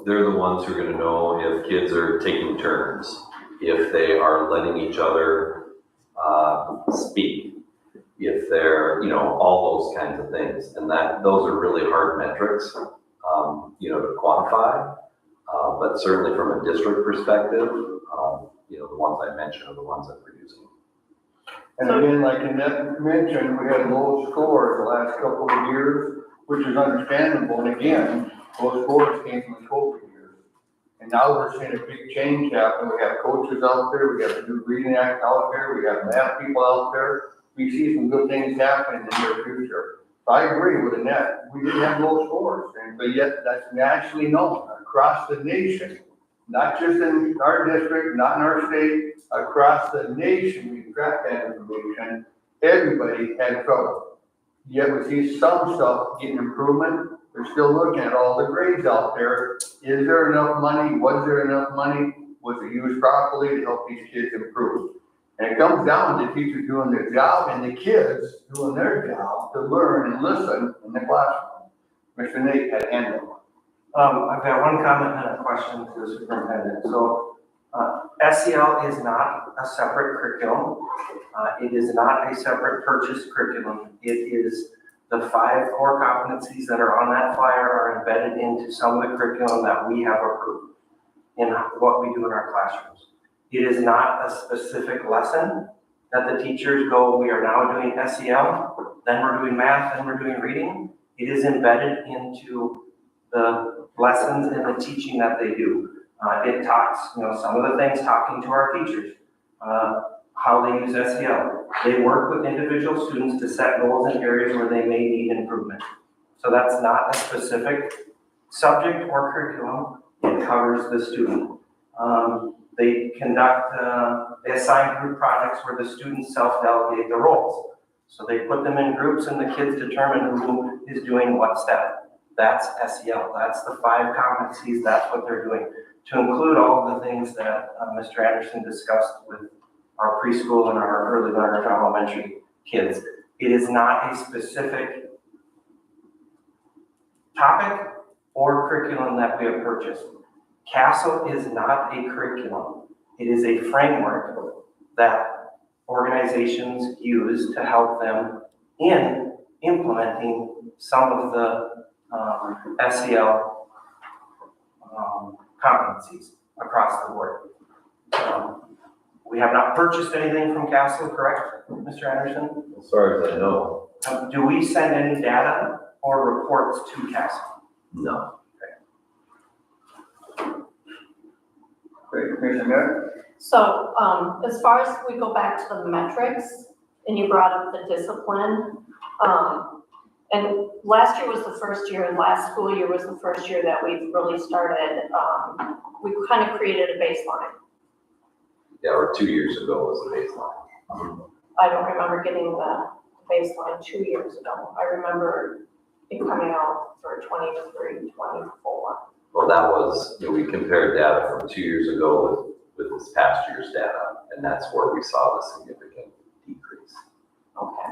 they're the ones who are going to know if kids are taking turns, if they are letting each other speak, if they're, all those kinds of things. And those are really hard metrics, to quantify. But certainly from a district perspective, the ones I mentioned are the ones that we're using. And again, like Annette mentioned, we had low scores the last couple of years, which is understandable. And again, those scores came from the COVID years. And now we're seeing a big change happen. We have coaches out there, we have a new reading act out there, we have math people out there. We see some good things happening in the near future. So I agree with Annette. We didn't have low scores, but yet that's nationally known across the nation. Not just in our district, not in our state, across the nation, we track that information. Everybody had trouble. Yet we see some stuff getting improvement. We're still looking at all the grades out there. Is there enough money? Was there enough money? Was it used properly to help these kids improve? And it comes down to teachers doing their job and the kids doing their job to learn and listen in the classroom. Mr. Nate had a hand up. I've got one comment and a question to the superintendent. So, SEL is not a separate curriculum. It is not a separate purchased curriculum. It is the 5 core competencies that are on that flyer are embedded into some of the curriculum that we have approved in what we do in our classrooms. It is not a specific lesson that the teachers go, we are now doing SEL, then we're doing math, then we're doing reading. It is embedded into the lessons and the teaching that they do. It talks, some of the things talking to our teachers, how they use SEL. They work with individual students to set goals in areas where they may need improvement. So that's not a specific subject or curriculum. It covers the student. They conduct, they assign group projects where the students self-delegate the roles. So they put them in groups and the kids determine who is doing what step. That's SEL. That's the 5 competencies. That's what they're doing. To include all of the things that Mr. Anderson discussed with our preschool and our early learners, our elementary kids. It is not a specific topic or curriculum that we have purchased. Castle is not a curriculum. It is a framework that organizations use to help them in implementing some of the SEL competencies across the board. We have not purchased anything from Castle, correct, Mr. Anderson? As far as I know, Do we send any data or reports to Castle? no. Great, Commissioner. So, as far as we go back to the metrics, and you brought up the discipline, and last year was the first year, and last school year was the first year that we really started, we kind of created a baseline. Yeah, or 2 years ago was the baseline. I don't remember getting the baseline 2 years ago. I remember it coming out for 23, 24. Well, that was, we compared data from 2 years ago with this past year's data, and that's where we saw the significant decrease. Okay.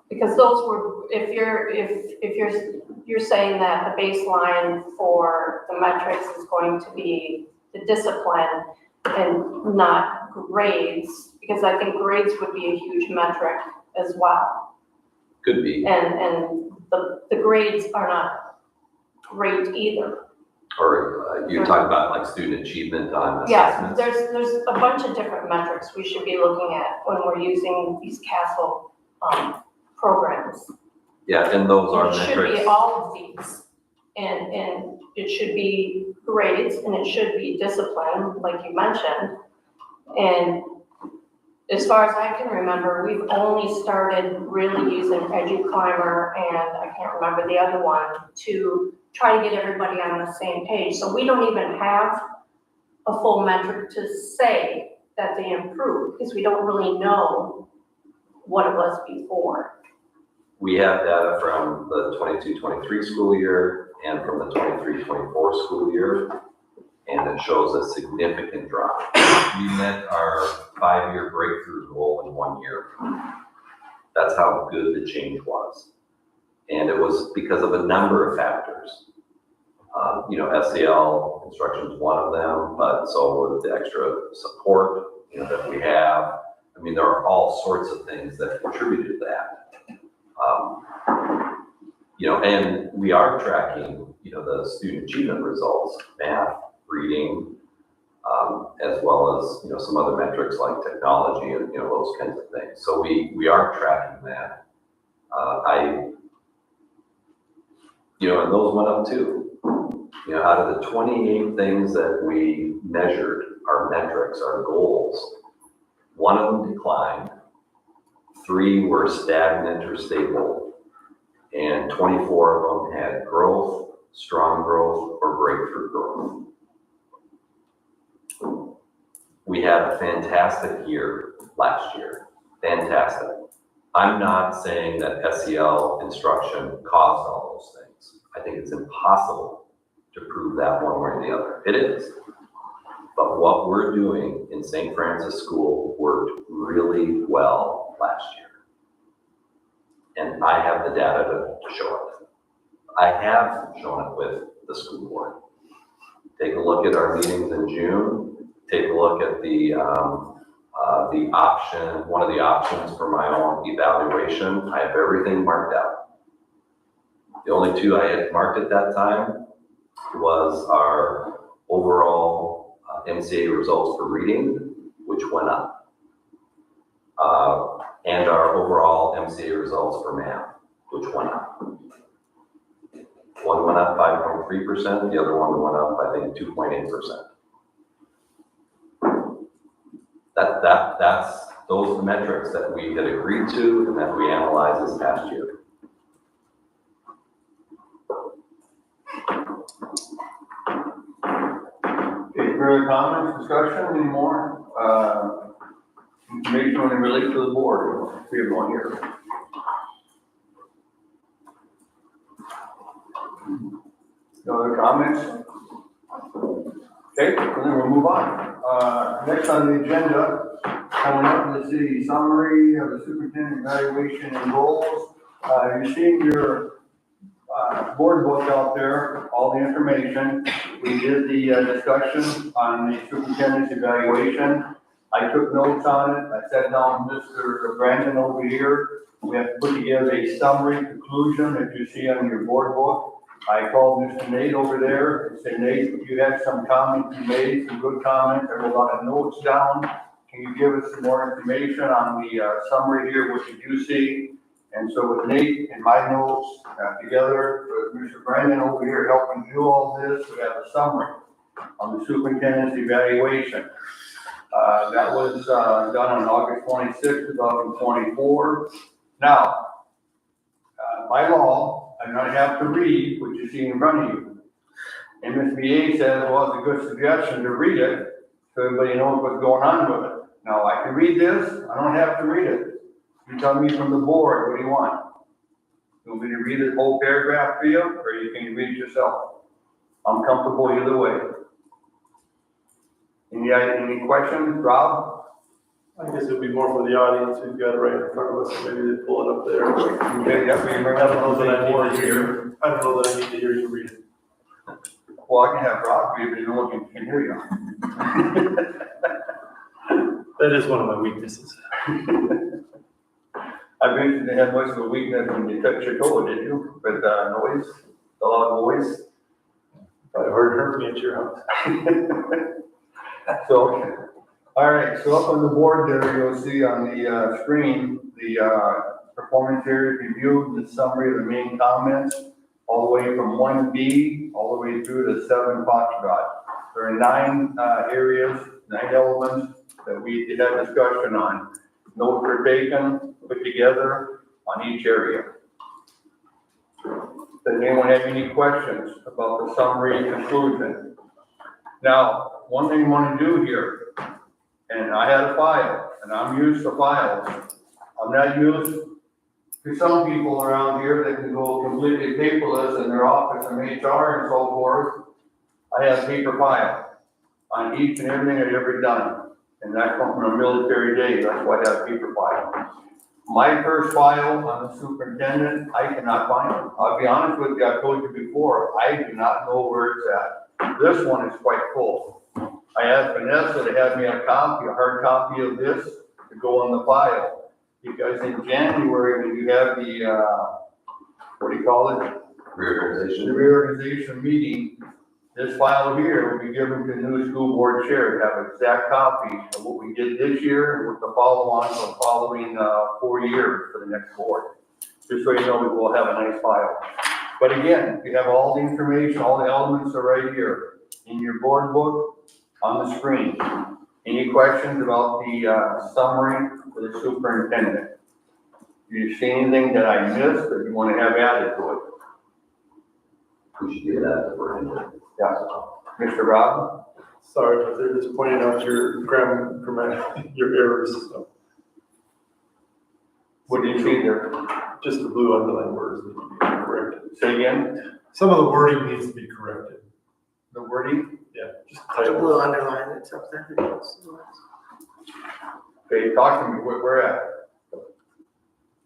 Because those were, if you're saying that the baseline for the metrics is going to be the discipline and not grades, because I think grades would be a huge metric as well. Could be. And the grades are not great either. Or you're talking about like student achievement on Yeah, assessments? there's a bunch of different metrics we should be looking at when we're using these CASEL programs. Yeah, and those are It should be metrics. all of these, and it should be grades, and it should be discipline, like you mentioned. And as far as I can remember, we've only started really using EduClimber, and I can't remember the other one, to try to get everybody on the same page. So we don't even have a full metric to say that they improved, because we don't really know what it was before. We have data from the 22-23 school year and from the 23-24 school year, and it shows a significant drop. We met our 5-year breakthrough goal in 1 year. That's how good the change was. And it was because of a number of factors. SEL instruction is one of them, but so was the extra support, that we have. I mean, there are all sorts of things that contributed to that. And we are tracking, the student achievement results, math, reading, as well as, some other metrics like technology and, those kinds of things. So we are tracking that. And those went up too. Out of the 28 things that we measured, our metrics, our goals, 1 of them declined, 3 were stagnant or stable, and 24 of them had growth, strong growth, or breakthrough growth. We had a fantastic year last year, fantastic. I'm not saying that SEL instruction caused all those things. I think it's impossible to prove that one way or the other. It is. But what we're doing in St. Francis School worked really well last year. And I have the data to show it. I have shown it with the school board. Take a look at our meetings in June. Take a look at the option, one of the options for my own evaluation. I have everything marked out. The only 2 I had marked at that time was our overall MCA results for reading, which went up, and our overall MCA results for math, which went up. One went up 5.3%, the other one went up, I think, 2.8%. That's those metrics that we had agreed to and that we analyzed this past year. Okay, further comments, discussion, any more? Information when it relates to the board, we have one here. No other comments? Okay, then we'll move on. Next on the agenda, coming up is the summary of the superintendent evaluation and goals. You're seeing your board book out there, all the information. We did the discussion on the superintendent's evaluation. I took notes on it. I sat down with Mr. Brandon over here. We have to put together a summary conclusion that you see on your board book. I called Mr. Nate over there and said, Nate, you had some comments you made, some good comments. There were a lot of notes down. Can you give us some more information on the summary here, what did you see? And so with Nate and my notes together, with Mr. Brandon over here helping do all this, we have a summary on the superintendent's evaluation. That was done on August 26, 2024. Now, by law, I don't have to read what you see in front of you. And Ms. BA says, well, it's a good suggestion to read it so everybody knows what's going on with it. Now, I can read this, I don't have to read it. You tell me from the board, what do you want? You want me to read the whole paragraph for you, or you can read it yourself? I'm comfortable either way. Any questions, Rob? I guess it'd be more for the audience, we've got it right in front of us, so maybe they pull it up there. Okay, yeah, we remember I don't know that I more need to hear, I don't know that I need to hear you read it. Well, I can have Rob read it, but no one can hear you. That is one of my weaknesses. I bet you didn't have much of a weakness when you touched your toe, did you? With, noise, the loud voice? I heard me at your house. So, all right, so up on the board there, you'll see on the screen, the performance areas review, the summary of the main comments, all the way from 1B, all the way through to 7 Foxtrot. There are 9 areas, 9 elements that we did have discussion on. Notes were taken, put together on each area. Does anyone have any questions about the summary and conclusion? Now, one thing I want to do here, and I had a file, and I'm used to files. I'm not used to some people around here that can go completely paperless in their office and HR and so forth. I have paper file on each and everything I've ever done. And that comes from a military day, that's why I have paper file. My first file on the superintendent, I cannot find it. I'll be honest with you, I've told you before, I do not know where it's at. This one is quite full. I asked Vanessa to have me a copy, a hard copy of this to go on the file. Because in January, when you have the, what do you call it? Reorganization. The reorganization meeting, this file here will be given to the new school board chair to have exact copies of what we did this year and what the follow-on for the following 4 years for the next board. Just so you know, we will have a nice file. But again, you have all the information, all the elements are right here in your board book on the screen. Any questions about the summary for the superintendent? Do you see anything that I missed that you want to have added to it? We should do that at the end. Yeah. Mr. Rob? Sorry, but they're just pointing out your grammar, your errors, so. What did you see there? Just the blue underlined words need to be corrected. Say again? Some of the wording needs to be corrected. The wording? Yeah, just The title. blue underline, it's up there. Okay, talk to me, where at?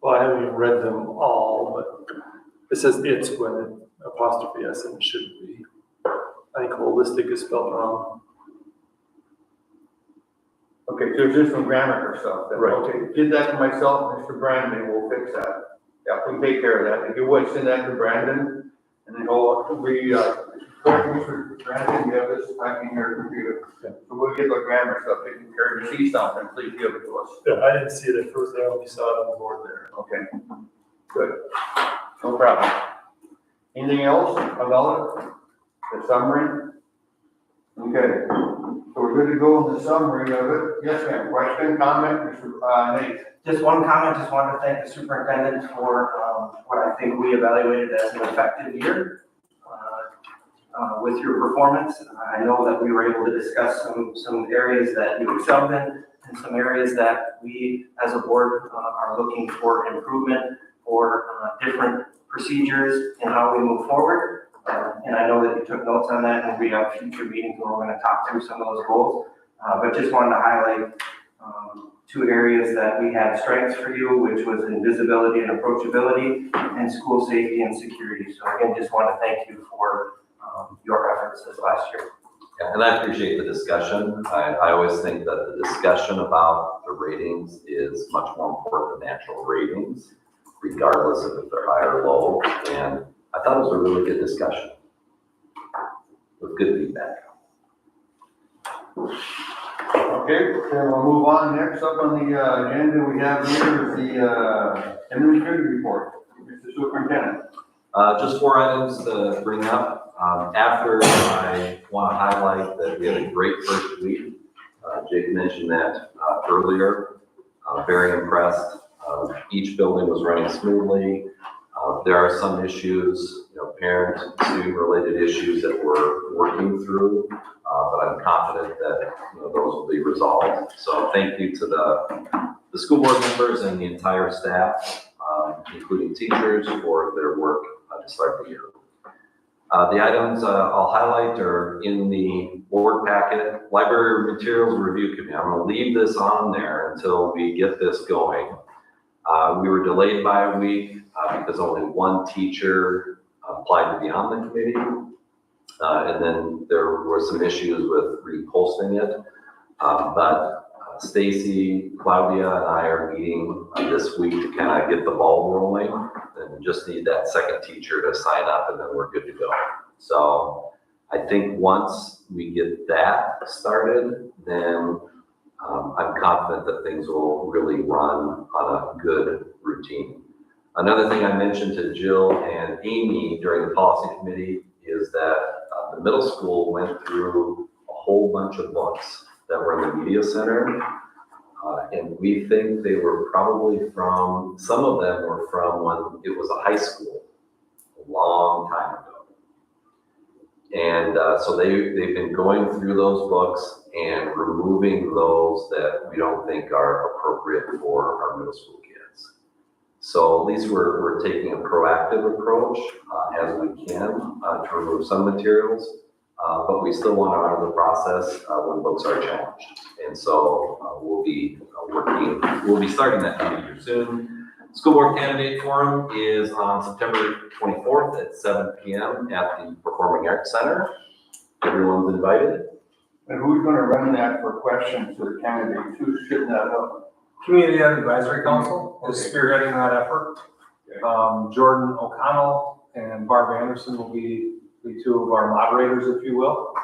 Well, I haven't even read them all, but it says it's when apostrophe S and it shouldn't be. I think holistic is spelled wrong. Okay, so it's just some grammar stuff then. Right. Okay, give that to myself, Mr. Brandon, we'll fix that. Yeah, we can take care of that. If you would, send that to Brandon, and then correct Mr. Brandon, you have this back in your computer. Yeah. So we'll get the grammar stuff taken care of. If you see something, please give it to us. Yeah, I didn't see it at first, I only saw it on the board there. Okay, good. No problem. Anything else about it? The summary? Okay, so we're good to go in the summary of it. Yes, ma'am. Question, comment, Mr. Nate? Just one comment, just wanted to thank the superintendent for what I think we evaluated as an effective year with your performance. I know that we were able to discuss some areas that you excelled in and some areas that we as a board are looking for improvement or different procedures in how we move forward. And I know that you took notes on that, and we have future meetings where we're going to talk through some of those goals. But just wanted to highlight 2 areas that we had strengths for you, which was in visibility and approachability and school safety and security. So again, just want to thank you for your efforts this last year. Yeah, and I appreciate the discussion. I always think that the discussion about the ratings is much more important than actual ratings, regardless of if they're high or low. And I thought it was a really good discussion with good feedback. Okay, so we'll move on. Next up on the agenda we have here is the administrative report. Mr. Superintendent. Just 4 items to bring up. After, I want to highlight that we had a great first week. Jake mentioned that earlier. Very impressed. Each building was running smoothly. There are some issues, parent-student related issues that we're working through, but I'm confident that those will be resolved. So thank you to the school board members and the entire staff, including teachers, for their work to start the year. The items I'll highlight are in the board packet, library materials review committee. I'm gonna leave this on there until we get this going. We were delayed by a week because only one teacher applied to be on the committee. And then there were some issues with reposting it. But Stacy, Claudia, and I are meeting this week to kind of get the ball rolling. And we just need that second teacher to sign up and then we're good to go. So I think once we get that started, then I'm confident that things will really run on a good routine. Another thing I mentioned to Jill and Amy during the policy committee is that the middle school went through a whole bunch of books that were in the media center. And we think they were probably from, some of them were from when it was a high school, a long time ago. And so they've been going through those books and removing those that we don't think are appropriate for our middle school kids. So at least we're taking a proactive approach as we can to remove some materials, but we still want to honor the process when books are challenged. And so we'll be starting that meeting here soon. School Board Candidate Forum is on September 24th at 7 p.m. at the Performing Arts Center. Everyone's invited. And who's gonna run that for questions to the candidates? Who's setting that up? Community Advisory Council is spearheading that effort. Jordan O'Connell and Barb Anderson will be the two of our moderators, if you will.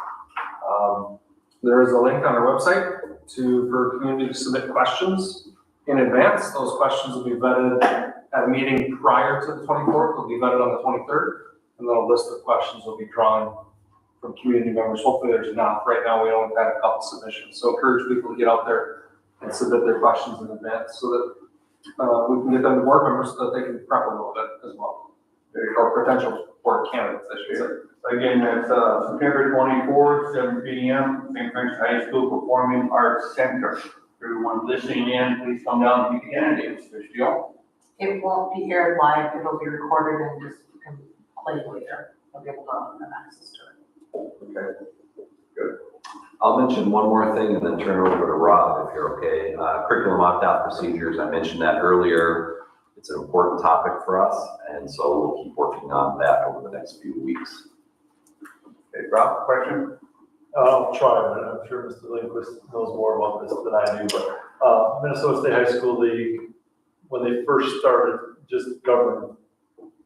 There is a link on our website for community to submit questions in advance. Those questions will be vetted at a meeting prior to the 24th. They'll be vetted on the 23rd, and then a list of questions will be drawn from community members. Hopefully there's enough. Right now we only had a couple submissions. So encourage people to get out there and submit their questions in advance so that we can get them to board members so that they can prep a little bit as well. Or potential board candidates, I should say. Again, that's September 24th, 7 p.m., St. Francis High School Performing Arts Center. Everyone listening in, please come down and meet the candidates. There's Jill. It won't be aired live, it'll be recorded and just, you can play it later. You'll be able to have access to it. Okay, good. I'll mention one more thing and then turn it over to Rob if you're okay. Curriculum opt-out procedures, I mentioned that earlier. It's an important topic for us, and so we'll keep working on that over the next few weeks. Okay, Rob, question? I'll try, but I'm sure Mr. Lindquist knows more about this than I do, but Minnesota State High School League, when they first started, just governed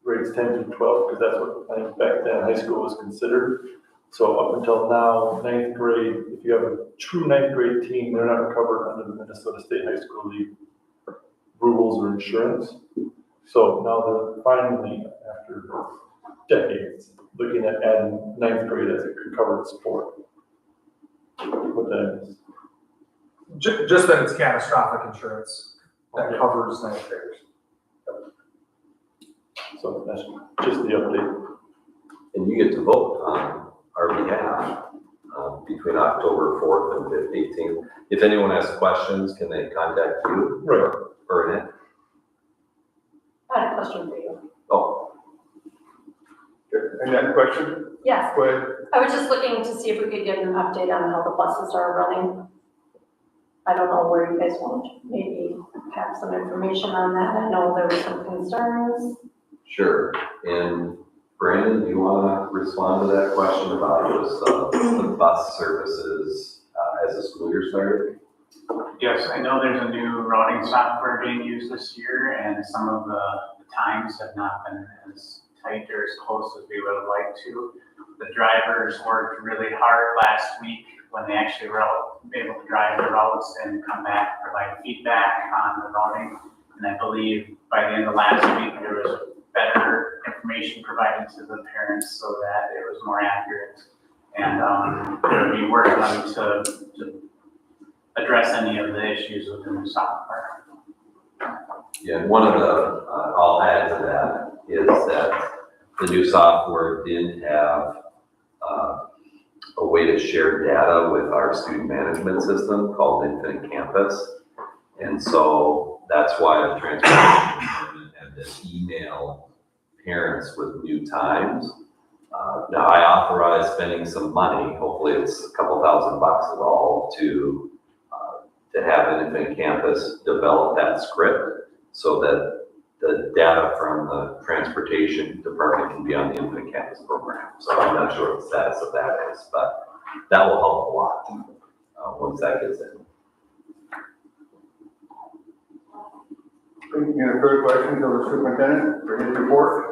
grades 10 through 12, because that's what I think back then high school was considered. So up until now, 9th grade, if you have a true 9th grade team, they're not covered under the Minnesota State High School League rules or insurance. So now they're finally, after decades, looking at adding 9th grade as a covered sport. What that is. Just that it's catastrophic insurance that covers 9th graders. So that's just the update. And you get to vote on our behalf between October 4th and 18th. If anyone has questions, can they contact you? Right. Or Annette? I had a question for you. Oh, Good. And that question? Yes, Go ahead. I was just looking to see if we could get an update on how the buses are running. I don't know where you guys want to maybe have some information on that. I know there were some concerns. sure. And Brandon, do you want to respond to that question about just the bus services as the school year started? Yes, I know there's a new routing software being used this year, and some of the times have not been as tight or as close as we would have liked to. The drivers worked really hard last week when they actually were able to drive the routes and come back and provide feedback on the routing. And I believe by the end of last week, there was better information provided to the parents so that it was more accurate. And there would be work done to address any of the issues with the new software. Yeah, and one of the, I'll add to that, is that the new software did have a way to share data with our student management system called Infinite Campus. And so that's why the transportation department had to email parents with new times Now I authorize spending some money, hopefully it's a couple $1,000 at all, to have an infant campus develop that script so that the data from the transportation department can be on the infant campus program. So I'm not sure what the status of that is, but that will help a lot once that gets in. Any further questions of the superintendent for his report?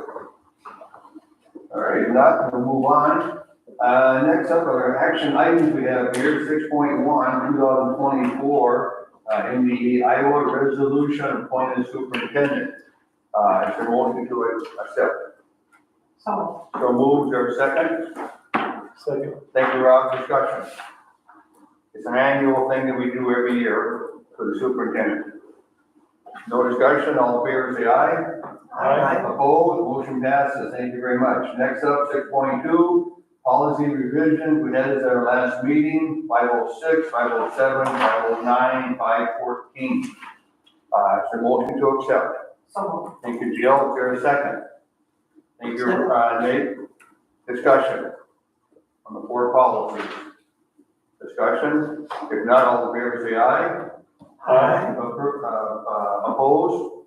All right, if not, we'll move on. Next up are action items we have here, 6.1, 2024, in the Iowa resolution appointing superintendent. Is there a motion to accept? So, So moved, or second? Second. Thank you, Rob. Discussion. It's an annual thing that we do every year for the superintendent. No discussion, all in favor say aye. Aye. Opposed, motion passes, thank you very much. Next up, 6.2, policy revision, we had it at our last meeting, 506, 507, 509, 514. Is there a motion to accept? so Thank you, Jill, is there a second? Thank you, Nate. Discussion on the four policies. Discussion, if not, all in favor say aye. Aye. Opposed?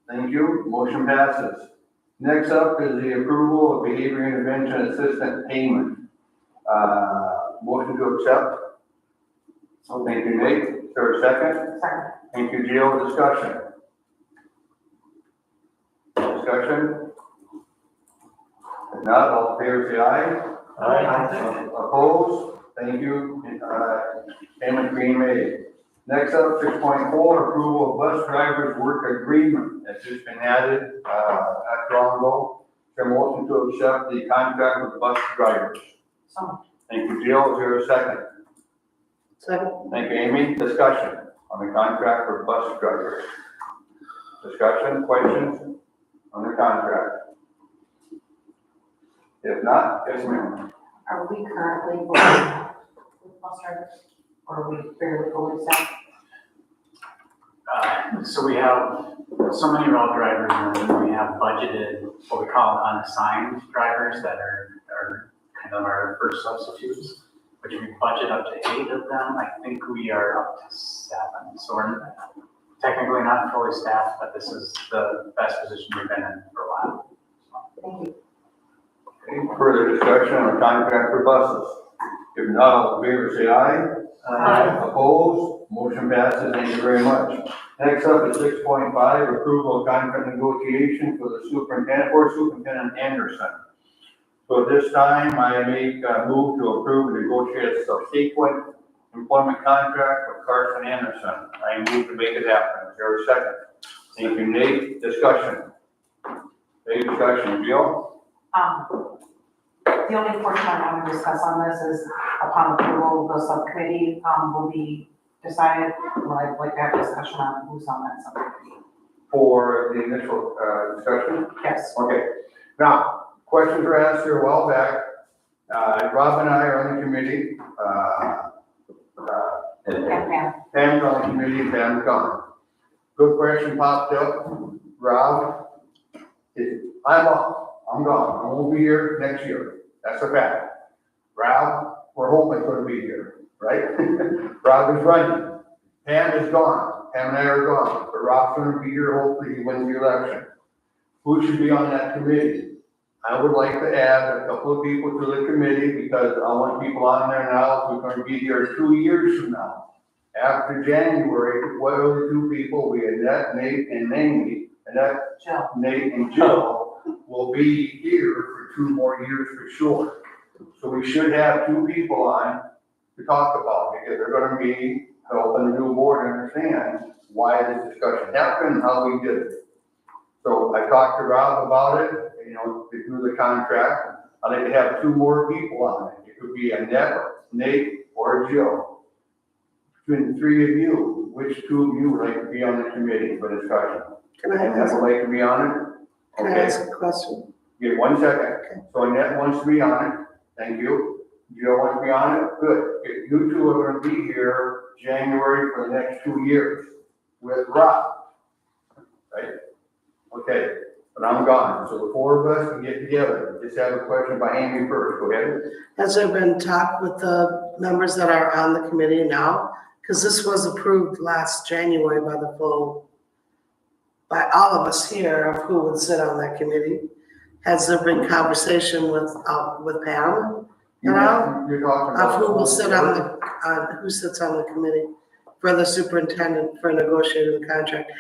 Thank you. Motion passes. Next up is the approval of behavior intervention assistant payment. Motion to accept. So thank you, Nate. Is there a second? second. Thank you, Jill. Discussion. Discussion? If not, all in favor say aye. Aye. Opposed? Thank you. Payment being made. Next up, 6.4, approval of bus drivers work agreement. That's just been added, not long ago. Is there a motion to accept the contract with bus drivers? So, Thank you, Jill. Is there a second? Second. Thank you, Amy. Discussion on the contract for bus drivers. Discussion, questions on the contract? If not, yes, ma'am. are we currently with bus drivers? Or are we fairly fully staffed? So we have so many route drivers, and then we have budgeted, what we call unassigned drivers that are kind of our first substitutes, which we budget up to 8 of them. I think we are up to 7. So we're technically not fully staffed, but this is the best position we've been in for a while. Thank you. Any further discussion on the contract for buses? If not, all in favor say aye. Aye. Opposed? Motion passes. Thank you very much. Next up is 6.5, approval of contract negotiation for the Superintendent Anderson. So at this time, I make a move to approve and negotiate a subsequent employment contract with Carson Anderson. I move to make it happen. Is there a second? Thank you, Nate. Discussion. Any discussion, Jill? The only portion I want to discuss on this is upon approval, the subcommittee, will be decided. Well, I'd like to have a discussion on who's on that subcommittee. For the initial discussion? Yes. Okay. Now, questions were asked here a while back. Rob and I are on the committee. And Pam, Pam's on the committee, and Pam's gone. Good question popped up. Rob, I'm gone. I won't be here next year. That's a fact. Rob, we're hoping going to be here, right? Rob is running. Pam is gone. Pam and I are gone. But Rob's going to be here. Hopefully he wins the election. Who should be on that committee? I would like to add a couple of people to the committee because I want people on there now who are going to be here 2 years from now. After January, what are the 2 people? We had Nate and Amy, and Jill. Nate and Jill will be here for 2 more years for sure. So we should have 2 people on to talk about it, because they're gonna be helping the new board understand why this discussion happened, how we did it. So I talked to Rob about it, to do the contract. I'd like to have 2 more people on it. It could be Annette, Nate, or Jill. Between the 3 of you, which 2 of you would like to be on the committee for discussion? Can I Annette would like to be on it? Can I Okay. ask a question? Give 1 second. So Annette wants to be on it. Thank you. Jill wants to be on it. Good. Okay, you 2 are going to be here January for the next 2 years with Rob. Right? Okay. but I'm gone, so the four of us can get together. Just have a question by Amy first, go ahead. Has there been talk with the members that are on the committee now? Because this was approved last January by all of us here of who would sit on that committee. Has there been conversation with Pam? You're talking about. Of who will sit who sits on the committee for the superintendent for negotiating the contract?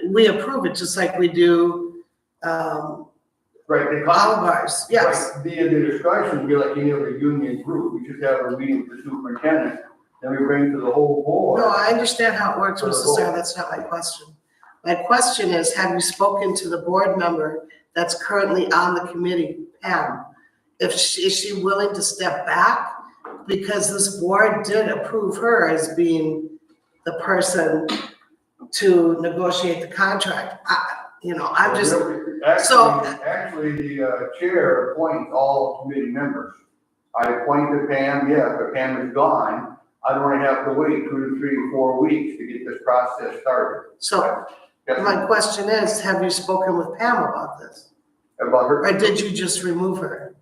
We approve it just like we do, Right, the all of ours, yes. Right, the discussion would be like any other union group, we just have a meeting with the superintendent, then we bring it to the whole board. No, I understand how it works, Mrs. Starr, that's not my question. My question is, have you spoken to the board member that's currently on the committee, Pam? Is she willing to step back? Because this board did approve her as being the person to negotiate the contract. I'm just, Actually, the chair appoints all committee members. I appointed Pam, yes, but Pam is gone. I don't want to have to wait 2 to 3 or 4 weeks to get this process started. so my question is, have you spoken with Pam about this? About her, Or did you just remove her?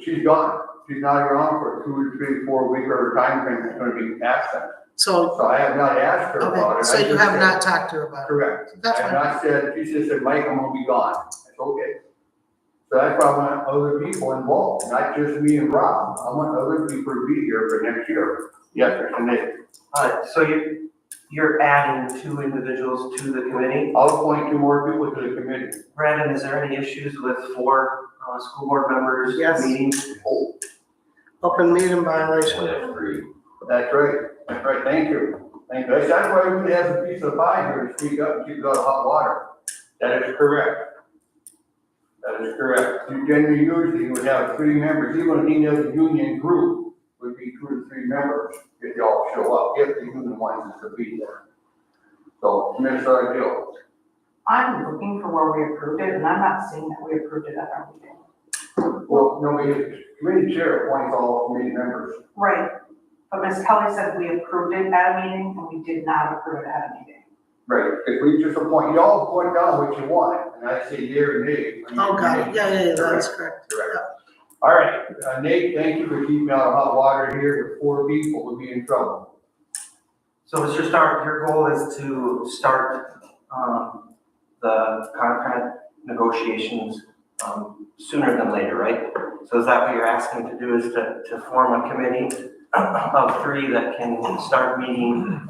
she's gone. She's not around for 2 to 3, 4 week or time frame is going to be absent. So, So I have not asked her about okay, it. so I you just have said- not talked to her about it? Correct. That's I have fine. not said, she just said, Mike, I'm gonna be gone. I said, okay. So that's why I want other people involved, not just me and Rob. I want other people to be here for next year. Yes, Mr. Nick. So you're adding 2 individuals to the committee? I'll appoint 2 more people to the committee. Brandon, is there any issues with 4 school board members Yes. meeting? Open meeting violation. That's right, thank you. Thank you. That's why everybody has a piece of pie here to speak up and keep it out of hot water. That is correct. That is correct. You generally usually would have 3 members, even any other union group would be 2 to 3 members if they all show up, if the union wants us to be there. So, Mr. Gill. I'm looking for where we approved it, and I'm not seeing that we approved it at our meeting. Well, no, the committee chair appoints all committee members. Right, but Ms. Kelly said we approved it at a meeting, and we did not approve it at a meeting. Right, if we just appoint, you all point down what you want, and I say yea or nay. Oh, got it. Yeah, that is correct. Correct. All right, Nate, thank you for keeping me out of hot water here. With 4 people, we'll be in trouble. So Mr. Stark, your goal is to start the contract negotiations sooner than later, right? So is that what you're asking to do, is to form a committee of 3 that can start meeting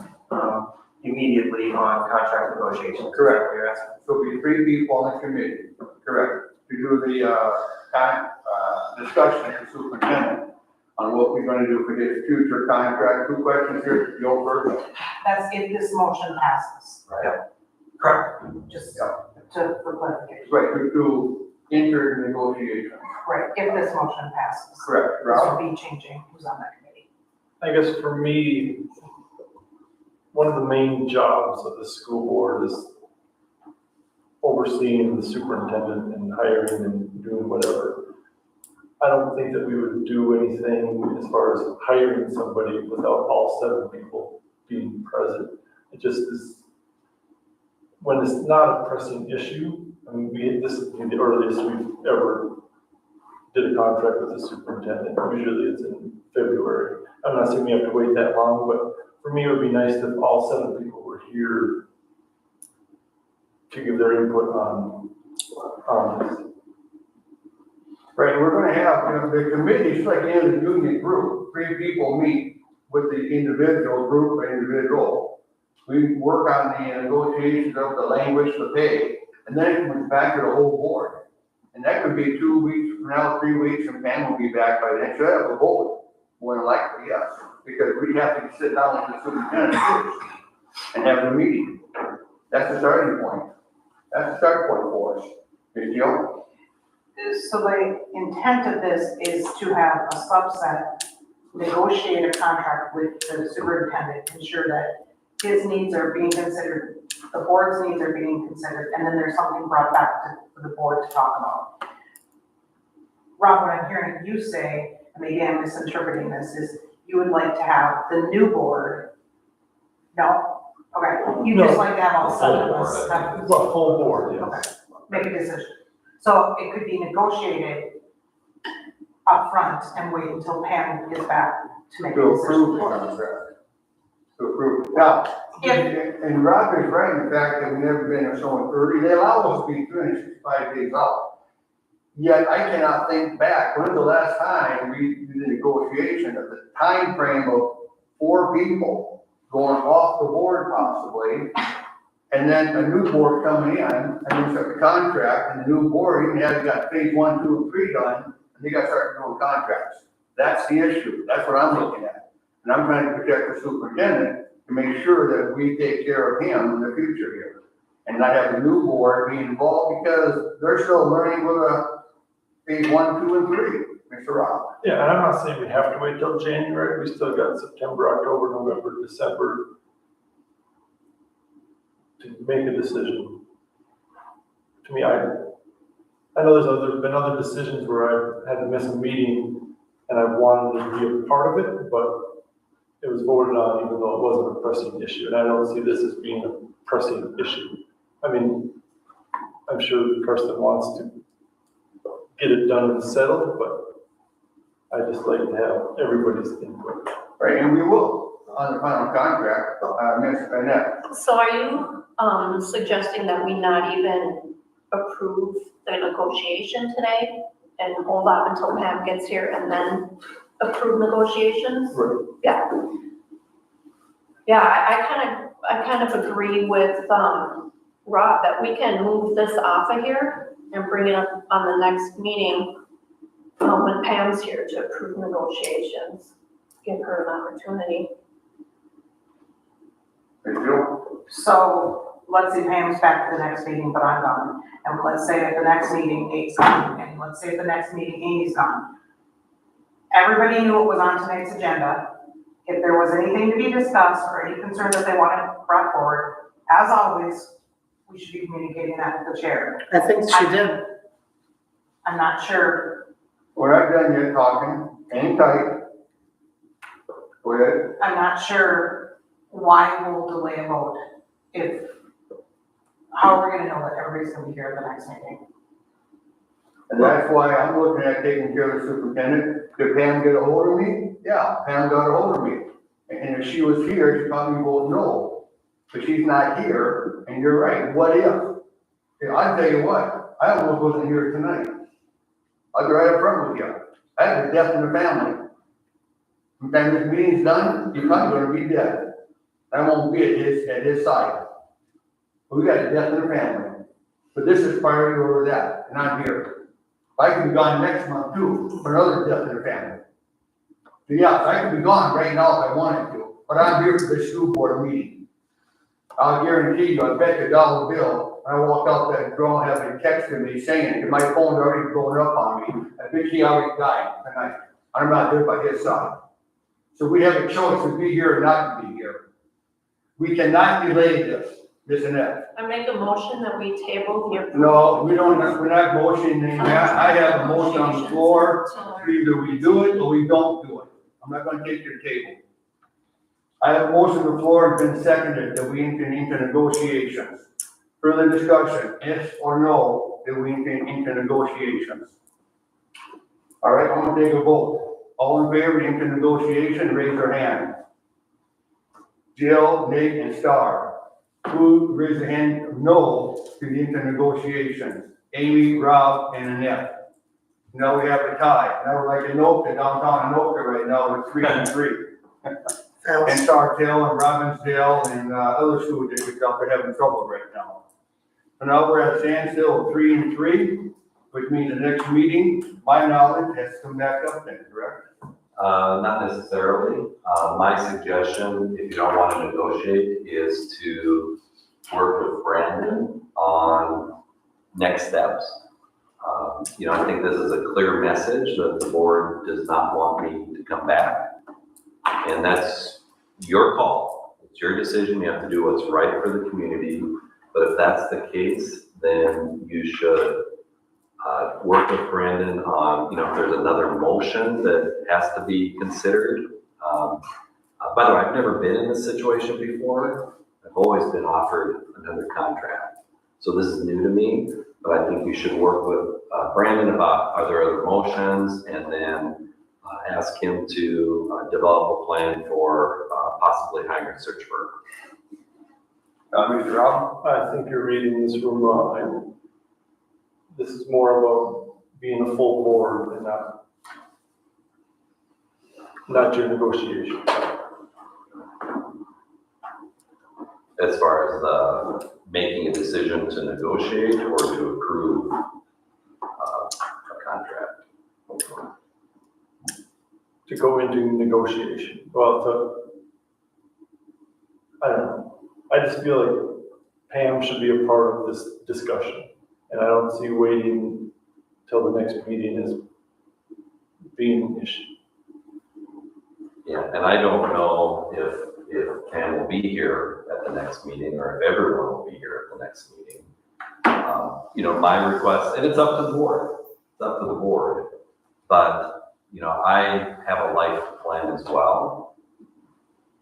immediately on contract negotiations? Correct. Is that what you're asking? So it'll be 3 people on the committee, correct, to do the discussion with the superintendent on what we're gonna do for this future contract. 2 questions here, Joe first. That's if this motion passes, Right. Correct. just Yeah. for clarification. Right, to enter negotiations. Right, if this motion passes. Correct, This Rob? will be changing who's on that committee. I guess for me, one of the main jobs of the school board is overseeing the superintendent and hiring and doing whatever. I don't think that we would do anything as far as hiring somebody without all 7 people being present. It just is, when it's not a pressing issue, I mean, this is the earliest we've ever did a contract with the superintendent. Usually it's in February. I'm not saying we have to wait that long, but for me, it would be nice if all 7 people were here to give their input on this. Right, we're gonna have, the committee's like any other union group. 3 people meet with the individual group or individual. We work on the negotiations of the language, the pay, and then it comes back to the whole board. And that could be 2 weeks from now, 3 weeks, and Pam will be back by then. So that will vote, more than likely, yes. Because we have to sit down with the superintendent first and have the meeting. That's the starting point. That's the start point for us. Ms. Jill? So the intent of this is to have a subset negotiate a contract with the superintendent, ensure that his needs are being considered, the board's needs are being considered, and then there's something brought back to the board to talk about. Rob, what I'm hearing you say, and maybe I'm misinterpreting this, is you would like to have the new board. No? Okay, you just like to have all 7 of us have. Well, full board, yes. Okay. make a decision. So it could be negotiated upfront and wait until Pam is back to make a To approve the decision. contract. To approve. Now, and Rob is right in the fact that we've never been so early. They allow us to be 365 days out. Yet I cannot think back, when's the last time we did a negotiation of the time frame of 4 people going off the board possibly, and then a new board coming in, and then start the contract, and the new board even hasn't got phase 1, 2, and 3 done, and they got to start doing contracts. That's the issue. That's what I'm looking at. And I'm trying to protect the superintendent to make sure that we take care of him in the future here. And not have the new board be involved because they're still learning with a phase 1, 2, and 3, Mr. Rob. Yeah, and I'm not saying we have to wait till January. We still got September, October, November, December to make a decision. To me, I know there's been other decisions where I've had to miss a meeting and I wanted to be a part of it, but it was voted on even though it wasn't a pressing issue. And I don't see this as being a pressing issue. I mean, I'm sure Karsten wants to get it done and settled, but I just like to have everybody's input. Right, and we will on the final contract, Ms. Annette. So are you, suggesting that we not even approve the negotiation today and hold off until Pam gets here and then approve negotiations? Right. Yeah. Yeah, I kind of agree with, Rob, that we can move this off of here and bring it up on the next meeting, when Pam's here to approve negotiations. Give her an opportunity. Thank you. So let's say Pam's back to the next meeting, but I'm gone. And let's say at the next meeting, Nate's gone, and let's say at the next meeting, Amy's gone. Everybody knew what was on tonight's agenda. If there was anything to be discussed or any concern that they wanted brought forward, as always, we should be communicating that with the chair. I think she did. I'm not sure, We're not done yet talking, hang tight. Go ahead. I'm not sure why we'll delay a vote if, how are we gonna know that everybody's gonna be here at the next meeting? And that's why I'm looking at taking care of the superintendent. Did Pam get a hold of me? Yeah, Pam got a hold of me. And if she was here, she'd probably vote no. But she's not here, and you're right, what if? Yeah, I'll tell you what, I almost wasn't here tonight. I'll be right up front with you. I have a death in the family. When this meeting's done, you're probably gonna be dead. I won't be at his side. But we got a death in the family. But this is priority over that, and I'm here. I could be gone next month too, for another death in the family. So yeah, I could be gone right now if I wanted to, but I'm here for this school board meeting. I'll guarantee you, I bet you a dollar bill, when I walk out that girl having texted me saying, my phone's already blowing up on me. I think he already died tonight. I'm not there by his side. So we have a choice to be here or not to be here. We cannot delay this and that. I make a motion that we table the approval. No, we don't, we're not motioning that. I have a motion on the floor. Either we do it or we don't do it. I'm not gonna take your table. I have a motion on the floor, it's been seconded that we enter into negotiations. Further discussion, yes or no, that we enter into negotiations. All right, I'm gonna take a vote. All in favor into negotiation, raise your hand. Jill, Nate, and Star. Who raise their hand no to the into negotiations? Amy, Rob, and Annette. Now we have a tie. Now we're like Anoka, downtown Anoka right now with 3-3. And Sartell and Robbinsdale and other school districts out there having trouble right now. So now we're at standstill of 3-3, which means the next meeting, my knowledge, has to come back up then, correct? Not necessarily. My suggestion, if you don't want to negotiate, is to work with Brandon on next steps. I think this is a clear message that the board does not want me to come back. And that's your call. It's your decision. You have to do what's right for the community. But if that's the case, then you should work with Brandon on, if there's another motion that has to be considered. By the way, I've never been in this situation before. I've always been offered another contract. So this is new to me. But I think we should work with Brandon about are there other motions, and then ask him to develop a plan for possibly hiring a search firm. Mr. Rob? I think you're reading this room wrong. This is more about being a full board and not your negotiation. As far as making a decision to negotiate or to approve a contract. To go into negotiation. Well, I don't know. I just feel like Pam should be a part of this discussion. And I don't see waiting till the next meeting as being an issue. Yeah, and I don't know if Pam will be here at the next meeting or if everyone will be here at the next meeting. You know, my request, and it's up to the board, but, you know, I have a life plan as well.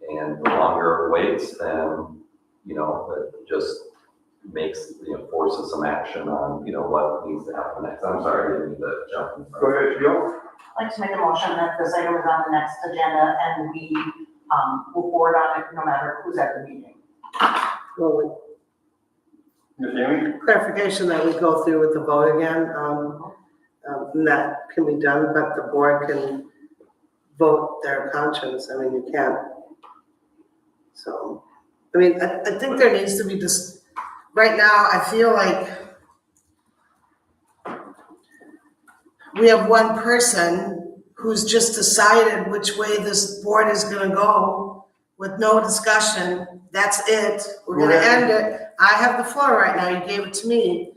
And the longer it waits, then, you know, it just makes, you know, forces some action on, you know, what needs to happen next. I'm sorry, I didn't mean to jump in front. Go ahead, Joe. I'd like to make a motion that this item is on the next agenda and we move forward on it no matter who's at the meeting. Well, Ms. Amy? clarification that we go through with the vote again, and that can be done, but the board can vote their conscience. I mean, you can't. So, I mean, I think there needs to be just, right now, I feel like we have one person who's just decided which way this board is gonna go with no discussion. That's it. We're gonna end it. I have the floor right now. You gave it to me.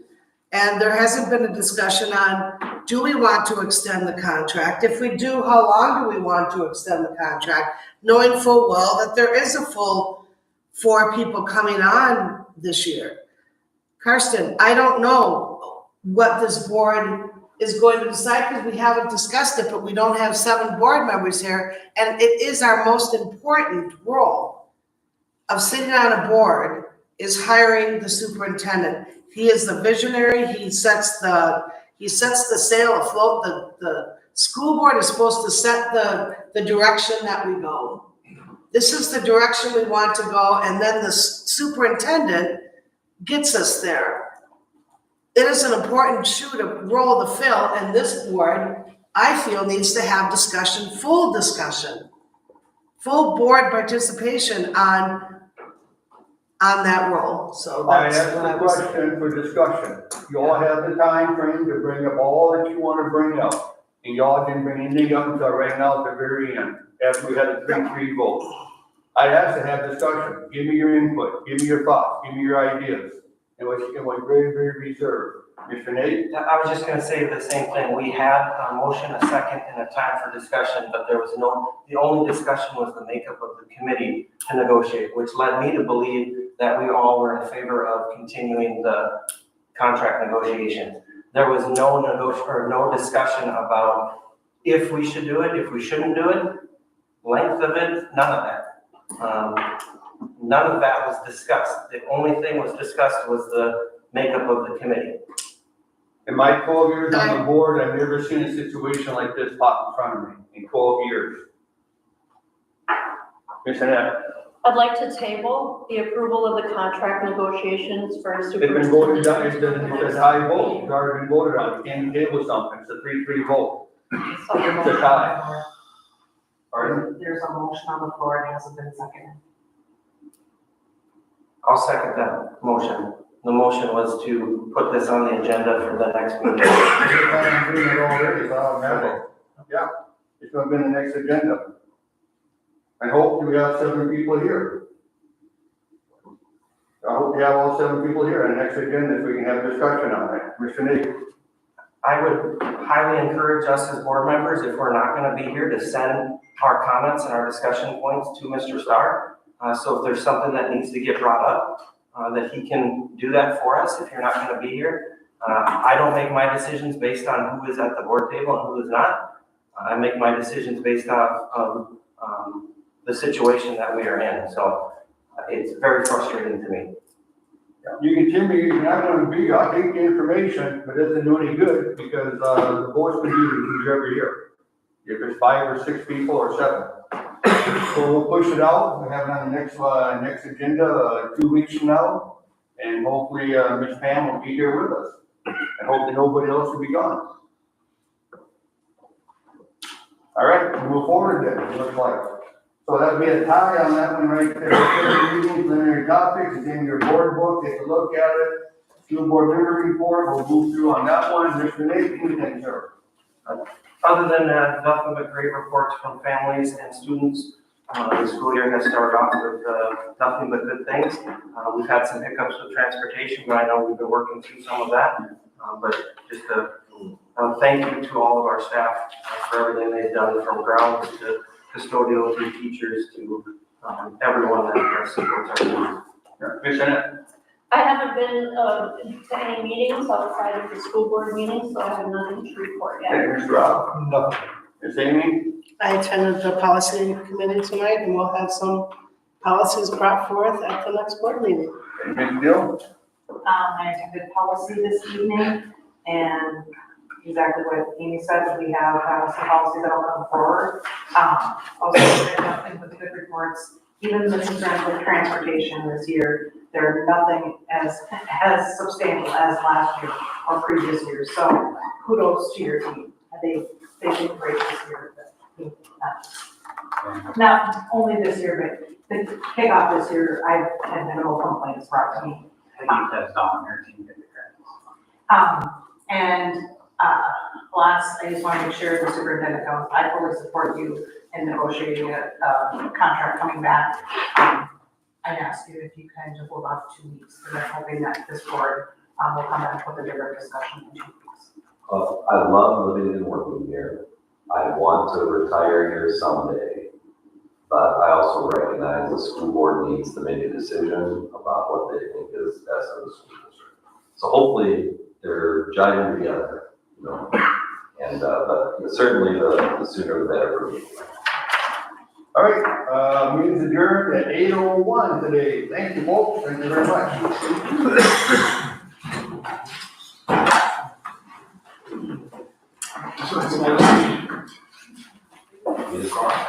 And there hasn't been a discussion on, do we want to extend the contract? If we do, how long do we want to extend the contract? Knowing full well that there is a full 4 people coming on this year. Karsten, I don't know what this board is going to decide because we haven't discussed it, but we don't have 7 board members here. And it is our most important role of sitting on a board is hiring the superintendent. He is the visionary. He sets the sail afloat. The school board is supposed to set the direction that we go. This is the direction we want to go, and then the superintendent gets us there. It is an important role to fill, and this board, I feel, needs to have full discussion, full board participation on that role. So I that's asked what I the was. question for discussion. You all have the time frame to bring up all that you want to bring up. And y'all didn't bring anything up until right now at the very end, after we had a 3-3 vote. I asked to have discussion. Give me your input, give me your thoughts, give me your ideas. It was very, very reserved. Mr. Nate? I was just gonna say the same thing. We had a motion, a second, and a time for discussion, but the only discussion was the makeup of the committee to negotiate, which led me to believe that we all were in favor of continuing the contract negotiations. There was no discussion about if we should do it, if we shouldn't do it, length of it, none of that. None of that was discussed. The only thing was discussed was the makeup of the committee. In my 12 years on the board, I've never seen a situation like this pop in front of me in 12 years. Ms. Annette? I'd like to table the approval of the contract negotiations for It's been voted down, it's a tie vote, it's already been voted on, you can't table something, it's a 3-3 vote. It's a tie. Pardon? There's a motion on the floor, it hasn't been seconded. I'll second that motion. The motion was to put this on the agenda for the next meeting. I'm doing it already, so I'll have it. Yeah, it's gonna be in the next agenda. I hope we have 7 people here. I hope we have all 7 people here on the next agenda, so we can have discussion on it. Mr. Nate? I would highly encourage us as board members, if we're not gonna be here, to send our comments and our discussion points to Mr. Starr. So if there's something that needs to get brought up, that he can do that for us if you're not gonna be here. I don't make my decisions based on who is at the board table and who is not. I make my decisions based off of the situation that we are in. So it's very frustrating to me. You can tell me you're not gonna be, I'll take the information, but it doesn't do any good because, the board's been doing these every year. If it's 5 or 6 people or 7. So we'll push it out, we'll have it on the next agenda, 2 weeks from now. And hopefully, Ms. Pam will be here with us. And hopefully nobody else will be gone. All right, we'll move forward then, it looks like. So that'll be a tie on that one right there. Meetings, preliminary topics, it's in your board book, take a look at it. School board member report, we'll move through on that one. Mr. Nate, anything, sir? Other than nothing but great reports from families and students. The school year has started off with nothing but good things. We've had some hiccups with transportation, but I know we've been working through some of that. But just a thank you to all of our staff for everything they've done, from grounds to custodial to teachers to everyone that supports our students. Commissioner? I haven't been to any meetings outside of the school board meetings, so I have nothing to report yet. Mr. Rob? Nothing. Ms. Amy? I attended the policy committee tonight, and we'll have some policies brought forth at the next board meeting. Ms. Gill? I attended policy this evening, and exactly what Amy said, that we have some policies that will come forward. Also, nothing but good reports, even the concerns with transportation this year, they're nothing as substantial as last year or previous years. So kudos to your team. They did great this year. Not only this year, but the kickoff this year, I've had minimal complaints brought to me. I think that's all her team did the credits. Last, I just want to make sure the superintendent knows, I fully support you in negotiating a contract coming back. I asked you if you can just hold off 2 weeks, because I'm hoping that this board will come back with a different discussion in 2 weeks. I love living and working here. I want to retire here someday. But I also recognize the school board needs to make a decision about what they think is best for the school district. So hopefully they're jiving together, you know. And, but certainly the sooner the better for me. All right, meeting's adjourned at 8:01 today. Thank you, folks. Thank you very much. It is fine.